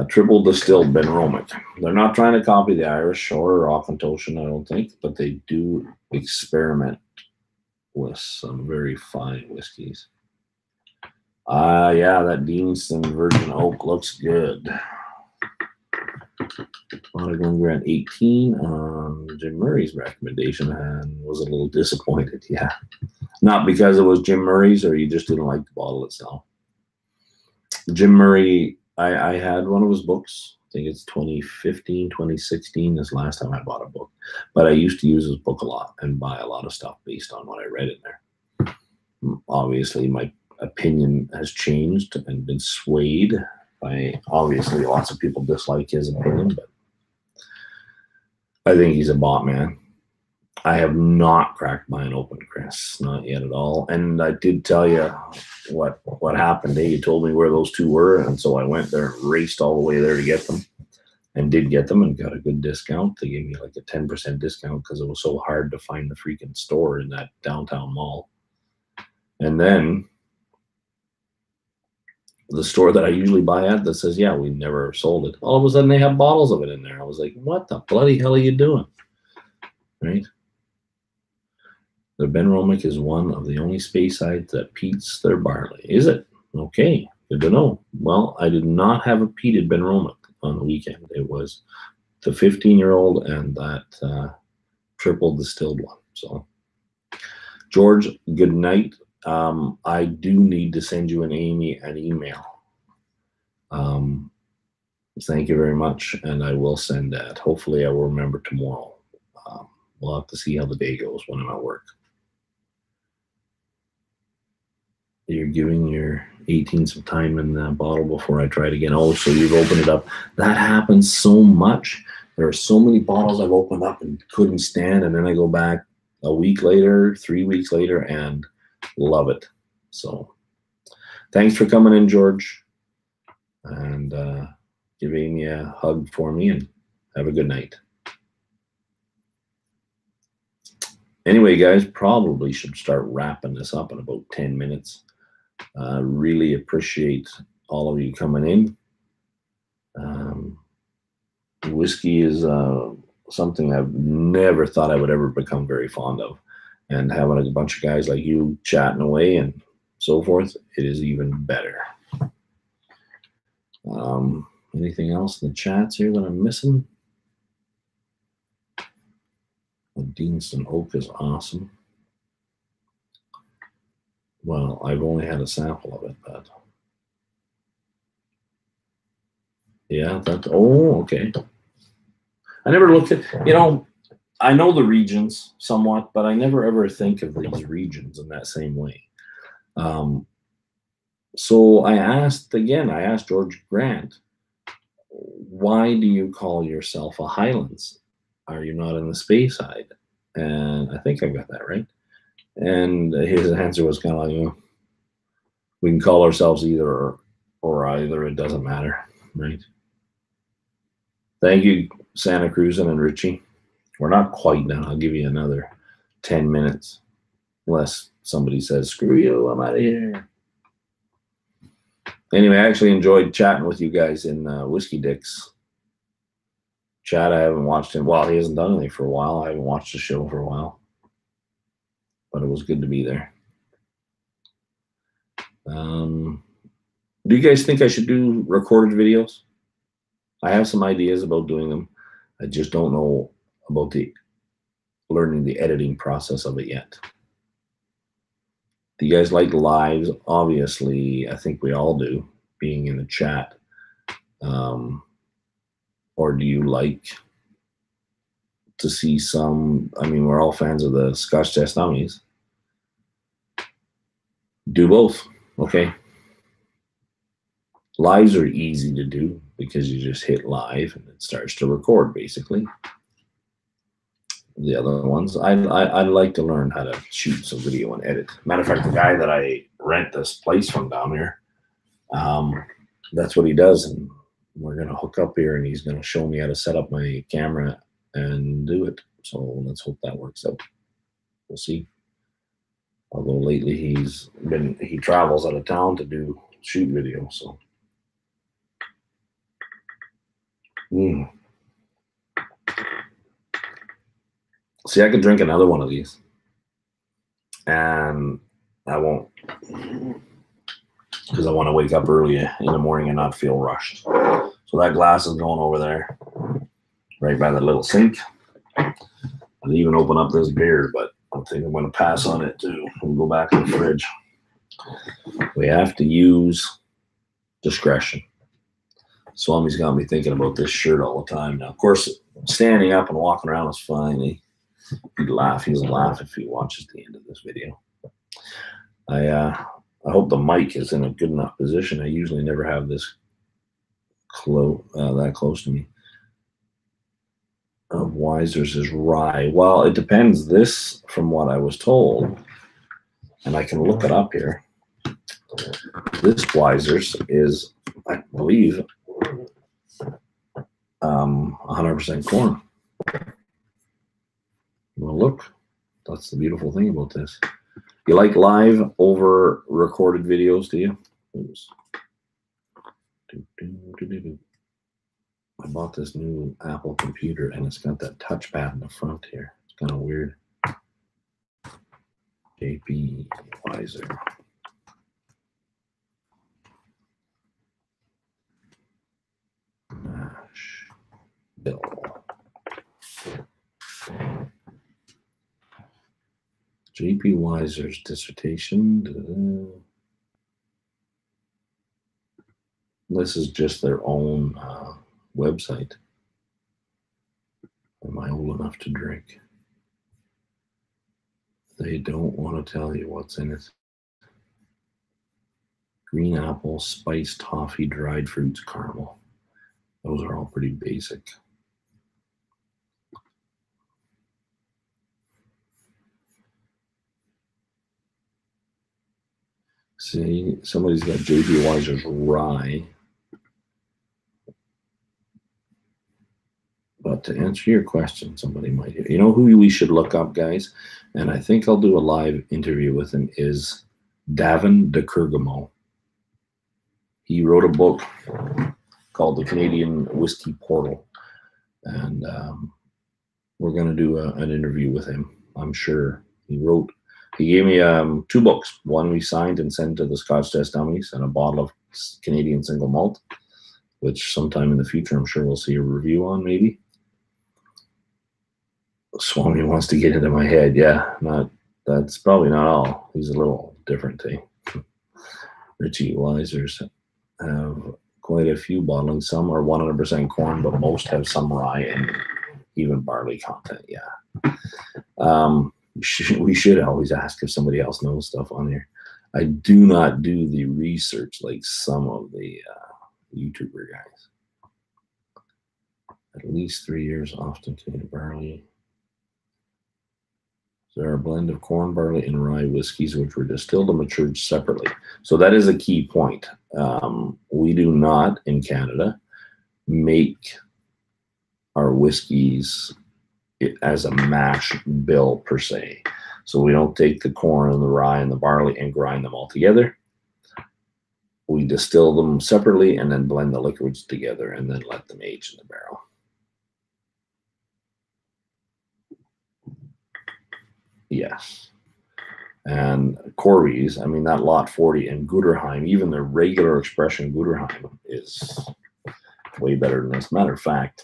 Triple distilled Benromic. They're not trying to copy the Irish or Auchentoshan, I don't think, but they do experiment with some very fine whiskeys. Yeah, that Deanston Virgin Oak looks good. Glen Grant 18 on Jim Murray's recommendation, and was a little disappointed. Yeah, not because it was Jim Murray's, or you just didn't like the bottle itself. Jim Murray, I had one of his books. I think it's 2015, 2016 is the last time I bought a book. But I used to use his book a lot and buy a lot of stuff based on what I read in there. Obviously, my opinion has changed and been swayed Obviously lots of people dislike his opinion, but I think he's a bot, man. I have not cracked mine open, Chris, not yet at all. And I did tell you what happened. You told me where those two were, and so I went there and raced all the way there to get them, and did get them and got a good discount. They gave me like a 10% discount because it was so hard to find the freaking store in that downtown mall. And then the store that I usually buy at that says, yeah, we never sold it. All of a sudden they have bottles of it in there. I was like, what the bloody hell are you doing? Right? The Benromic is one of the only Speyside that peats their barley. Is it? Okay, good to know. Well, I did not have a peated Benromic on the weekend. It was the 15-year-old and that triple distilled one. So, George, good night. I do need to send you an email. Thank you very much, and I will send that. Hopefully, I will remember tomorrow. We'll have to see how the day goes when I'm at work. You're giving your 18 some time in the bottle before I try it again. Oh, so you've opened it up. That happens so much. There are so many bottles I've opened up and couldn't stand, and then I go back a week later, 3 weeks later, and love it. So thanks for coming in, George, and giving me a hug for me, and have a good night. Anyway, guys, probably should start wrapping this up in about 10 minutes. Really appreciate all of you coming in. Whiskey is something I've never thought I would ever become very fond of. And having a bunch of guys like you chatting away and so forth, it is even better. Anything else in the chats here that I'm missing? The Deanston Oak is awesome. Well, I've only had a sample of it, but yeah, oh, okay. I never looked at, I know the regions somewhat, but I never ever think of these regions in that same way. So I asked George Grant, why do you call yourself a Highlands? Are you not in the Speyside? And I think I got that right. And his answer was kind of like, we can call ourselves either or either. It doesn't matter, right? Thank you, Santa Cruz and Richie. We're not quite done. I'll give you another 10 minutes, unless somebody says, screw you, I'm out of here. Anyway, I actually enjoyed chatting with you guys in Whiskey Dicks. Chad, I haven't watched him. Well, he hasn't done anything for a while. I haven't watched the show for a while. But it was good to be there. Do you guys think I should do recorded videos? I have some ideas about doing them. I just don't know about learning the editing process of it yet. Do you guys like lives? Obviously, I think we all do, being in the chat. Or do you like to see some, we're all fans of the Scotch Test Dummies. Do both, okay? Lives are easy to do because you just hit live and it starts to record, basically. The other ones, I'd like to learn how to shoot some video and edit. Matter of fact, the guy that I rent this place from down here, that's what he does, and we're going to hook up here and he's going to show me how to set up my camera and do it. So let's hope that works out. We'll see. Although lately he travels out of town to shoot video, so. See, I could drink another one of these, and I won't, because I want to wake up early in the morning and not feel rushed. So that glass is going over there, right by the little sink. I'll even open up this beer, but I think I'm going to pass on it too. We'll go back in the fridge. We have to use discretion. Swami's got me thinking about this shirt all the time now. Of course, standing up and walking around is fine. He'd laugh. He'll laugh if he watches the end of this video. I hope the mic is in a good enough position. I usually never have this that close to me. Of Wiser's is rye. Well, it depends. This, from what I was told, and I can look it up here. This Wiser's is, I believe, 100% corn. Well, look, that's the beautiful thing about this. You like live over recorded videos, do you? Oops. I bought this new Apple computer and it's got that touchpad in the front here. It's kind of weird. JP Wiser. Bill. JP Wiser's dissertation. This is just their own website. Am I old enough to drink? They don't want to tell you what's in it. Green apple, spiced toffee, dried fruits, caramel. Those are all pretty basic. See, somebody's got JP Wiser's rye. But to answer your question, somebody might hear. You know who we should look up, guys? And I think I'll do a live interview with him, is Davin de Kergamo. He wrote a book called The Canadian Whiskey Portal. And we're going to do an interview with him, I'm sure. He gave me 2 books. One we signed and sent to the Scotch Test Dummies, and a bottle of Canadian single malt, which sometime in the future I'm sure we'll see a review on, maybe. Swami wants to get into my head. Yeah, that's probably not all. He's a little different, eh? Richie Wiser's have quite a few bottlings. Some are 100% corn, but most have some rye and even barley content. Yeah. We should always ask if somebody else knows stuff on here. I do not do the research like some of the YouTuber guys. At least 3 years, often Canadian barley. There are a blend of corn, barley, and rye whiskeys which were distilled and matured separately. So that is a key point. We do not, in Canada, make our whiskeys as a mash bill per se. So we don't take the corn and the rye and the barley and grind them all together. We distill them separately and then blend the liquids together and then let them age in the barrel. Yes. And Corby's, I mean, that Lot 40 and Guterheim, even the regular expression Guterheim is way better than this. Matter of fact,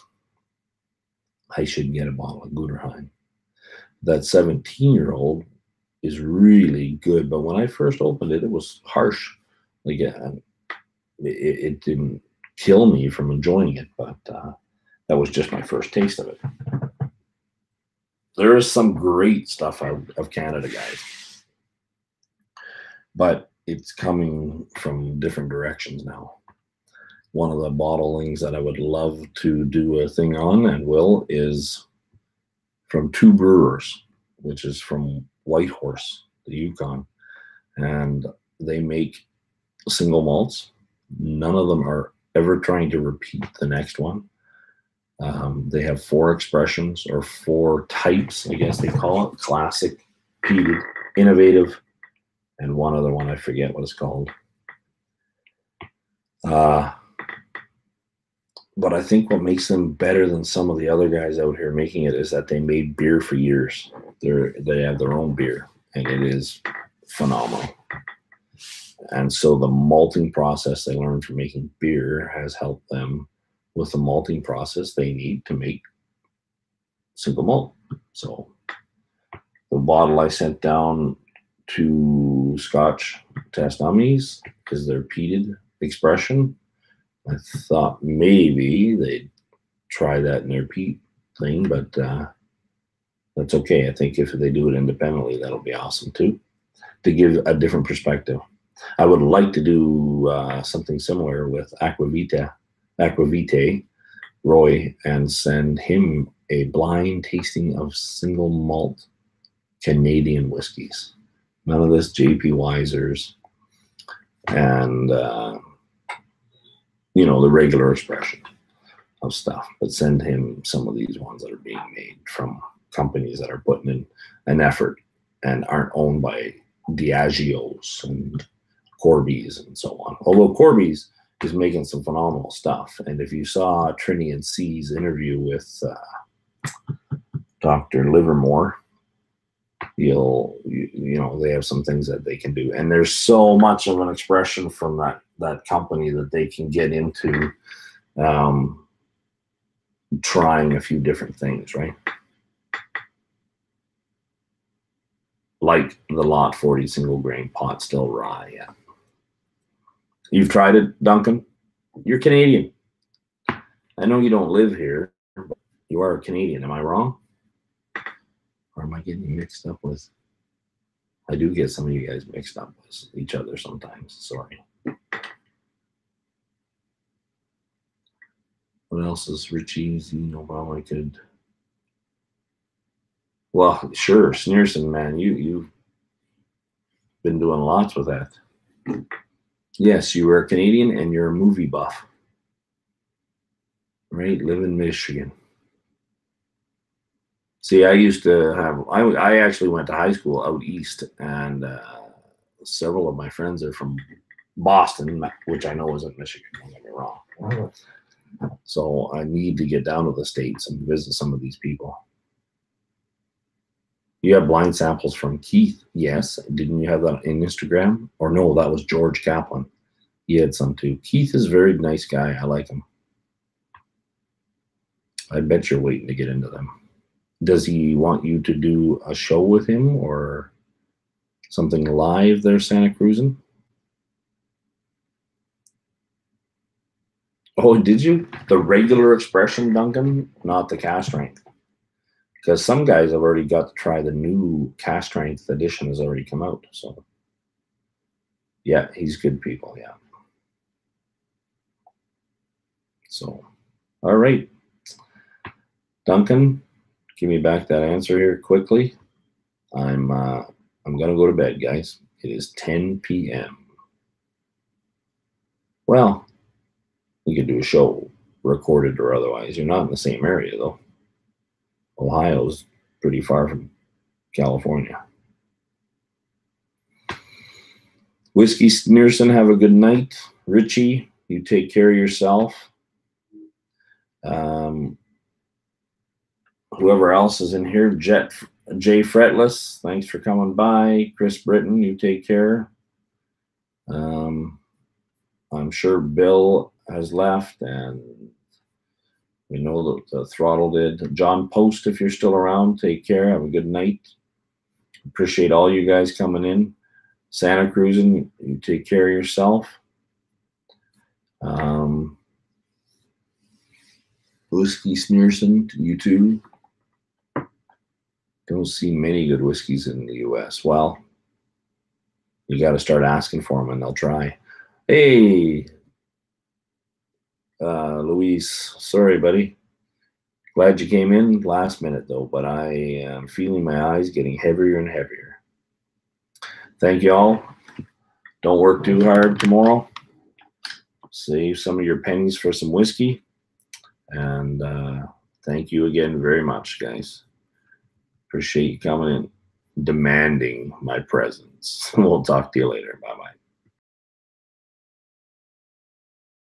I should get a bottle of Guterheim. That 17-year-old is really good, but when I first opened it, it was harsh. Like it didn't kill me from enjoying it, but that was just my first taste of it. There is some great stuff out of Canada, guys, but it's coming from different directions now. One of the bottlings that I would love to do a thing on, and will, is from 2 brewers, which is from Whitehorse, the Yukon, and they make single malts. None of them are ever trying to repeat the next one. They have 4 expressions, or 4 types, I guess they call it: classic, peated, innovative, and one other one, I forget what it's called. But I think what makes them better than some of the other guys out here making it is that they made beer for years. They have their own beer, and it is phenomenal. And so the malting process they learned from making beer has helped them with the malting process they need to make single malt. So the bottle I sent down to Scotch Test Dummies, because they're peated expression, I thought maybe they'd try that in their peat thing, but that's okay. I think if they do it independently, that'll be awesome too, to give a different perspective. I would like to do something similar with Aquavita Aquavitae, Roy, and send him a blind tasting of single malt Canadian whiskeys. None of this J.P. Wiser's and, you know, the regular expression of stuff. But send him some of these ones that are being made from companies that are putting in an effort and aren't owned by Diageo's and Corby's and so on. Although Corby's is making some phenomenal stuff. And if you saw Trini and C's interview with Dr. Livermore, you know, they have some things that they can do. And there's so much of an expression from that company that they can get into trying a few different things, right? Like the Lot 40 single grain pot still rye. Yeah. You've tried it, Duncan? You're Canadian. I know you don't live here, but you are a Canadian. Am I wrong? Or am I getting mixed up with? I do get some of you guys mixed up with each other sometimes. Sorry. What else is Richie's? You know, well, I could. Well, sure, Sneerson, man, you've been doing lots with that. Yes, you were a Canadian and you're a movie buff. Right? Live in Michigan. See, I used to have, I actually went to high school out east, and several of my friends are from Boston, which I know isn't Michigan, don't get me wrong. So I need to get down to the States and visit some of these people. You have blind samples from Keith. Yes. Didn't you have that in Instagram? Or no, that was George Kaplan. He had some too. Keith is a very nice guy. I like him. I bet you're waiting to get into them. Does he want you to do a show with him or something live there, Santa Cruzan? Oh, did you? The regular expression, Duncan, not the cast strength. Because some guys have already got to try the new cast strength edition has already come out. So, yeah, he's good people. Yeah. So, all right. Duncan, give me back that answer here quickly. I'm gonna go to bed, guys. It is 10 p.m. Well, we could do a show, recorded or otherwise. You're not in the same area, though. Ohio's pretty far from California. Whiskey Sneerson, have a good night. Richie, you take care of yourself. Whoever else is in here, Jay Fretless, thanks for coming by. Chris Britton, you take care. I'm sure Bill has left, and we know that the throttle did. John Post, if you're still around, take care. Have a good night. Appreciate all you guys coming in. Santa Cruzan, you take care of yourself. Whiskey Sneerson, you too. Don't see many good whiskeys in the U.S. Well, you got to start asking for them, and they'll try. Hey, Luis, sorry, buddy. Glad you came in last minute, though, but I am feeling my eyes getting heavier and heavier. Thank you all. Don't work too hard tomorrow. Save some of your pennies for some whiskey. And thank you again very much, guys. Appreciate you coming in, demanding my presence. We'll talk to you later. Bye-bye.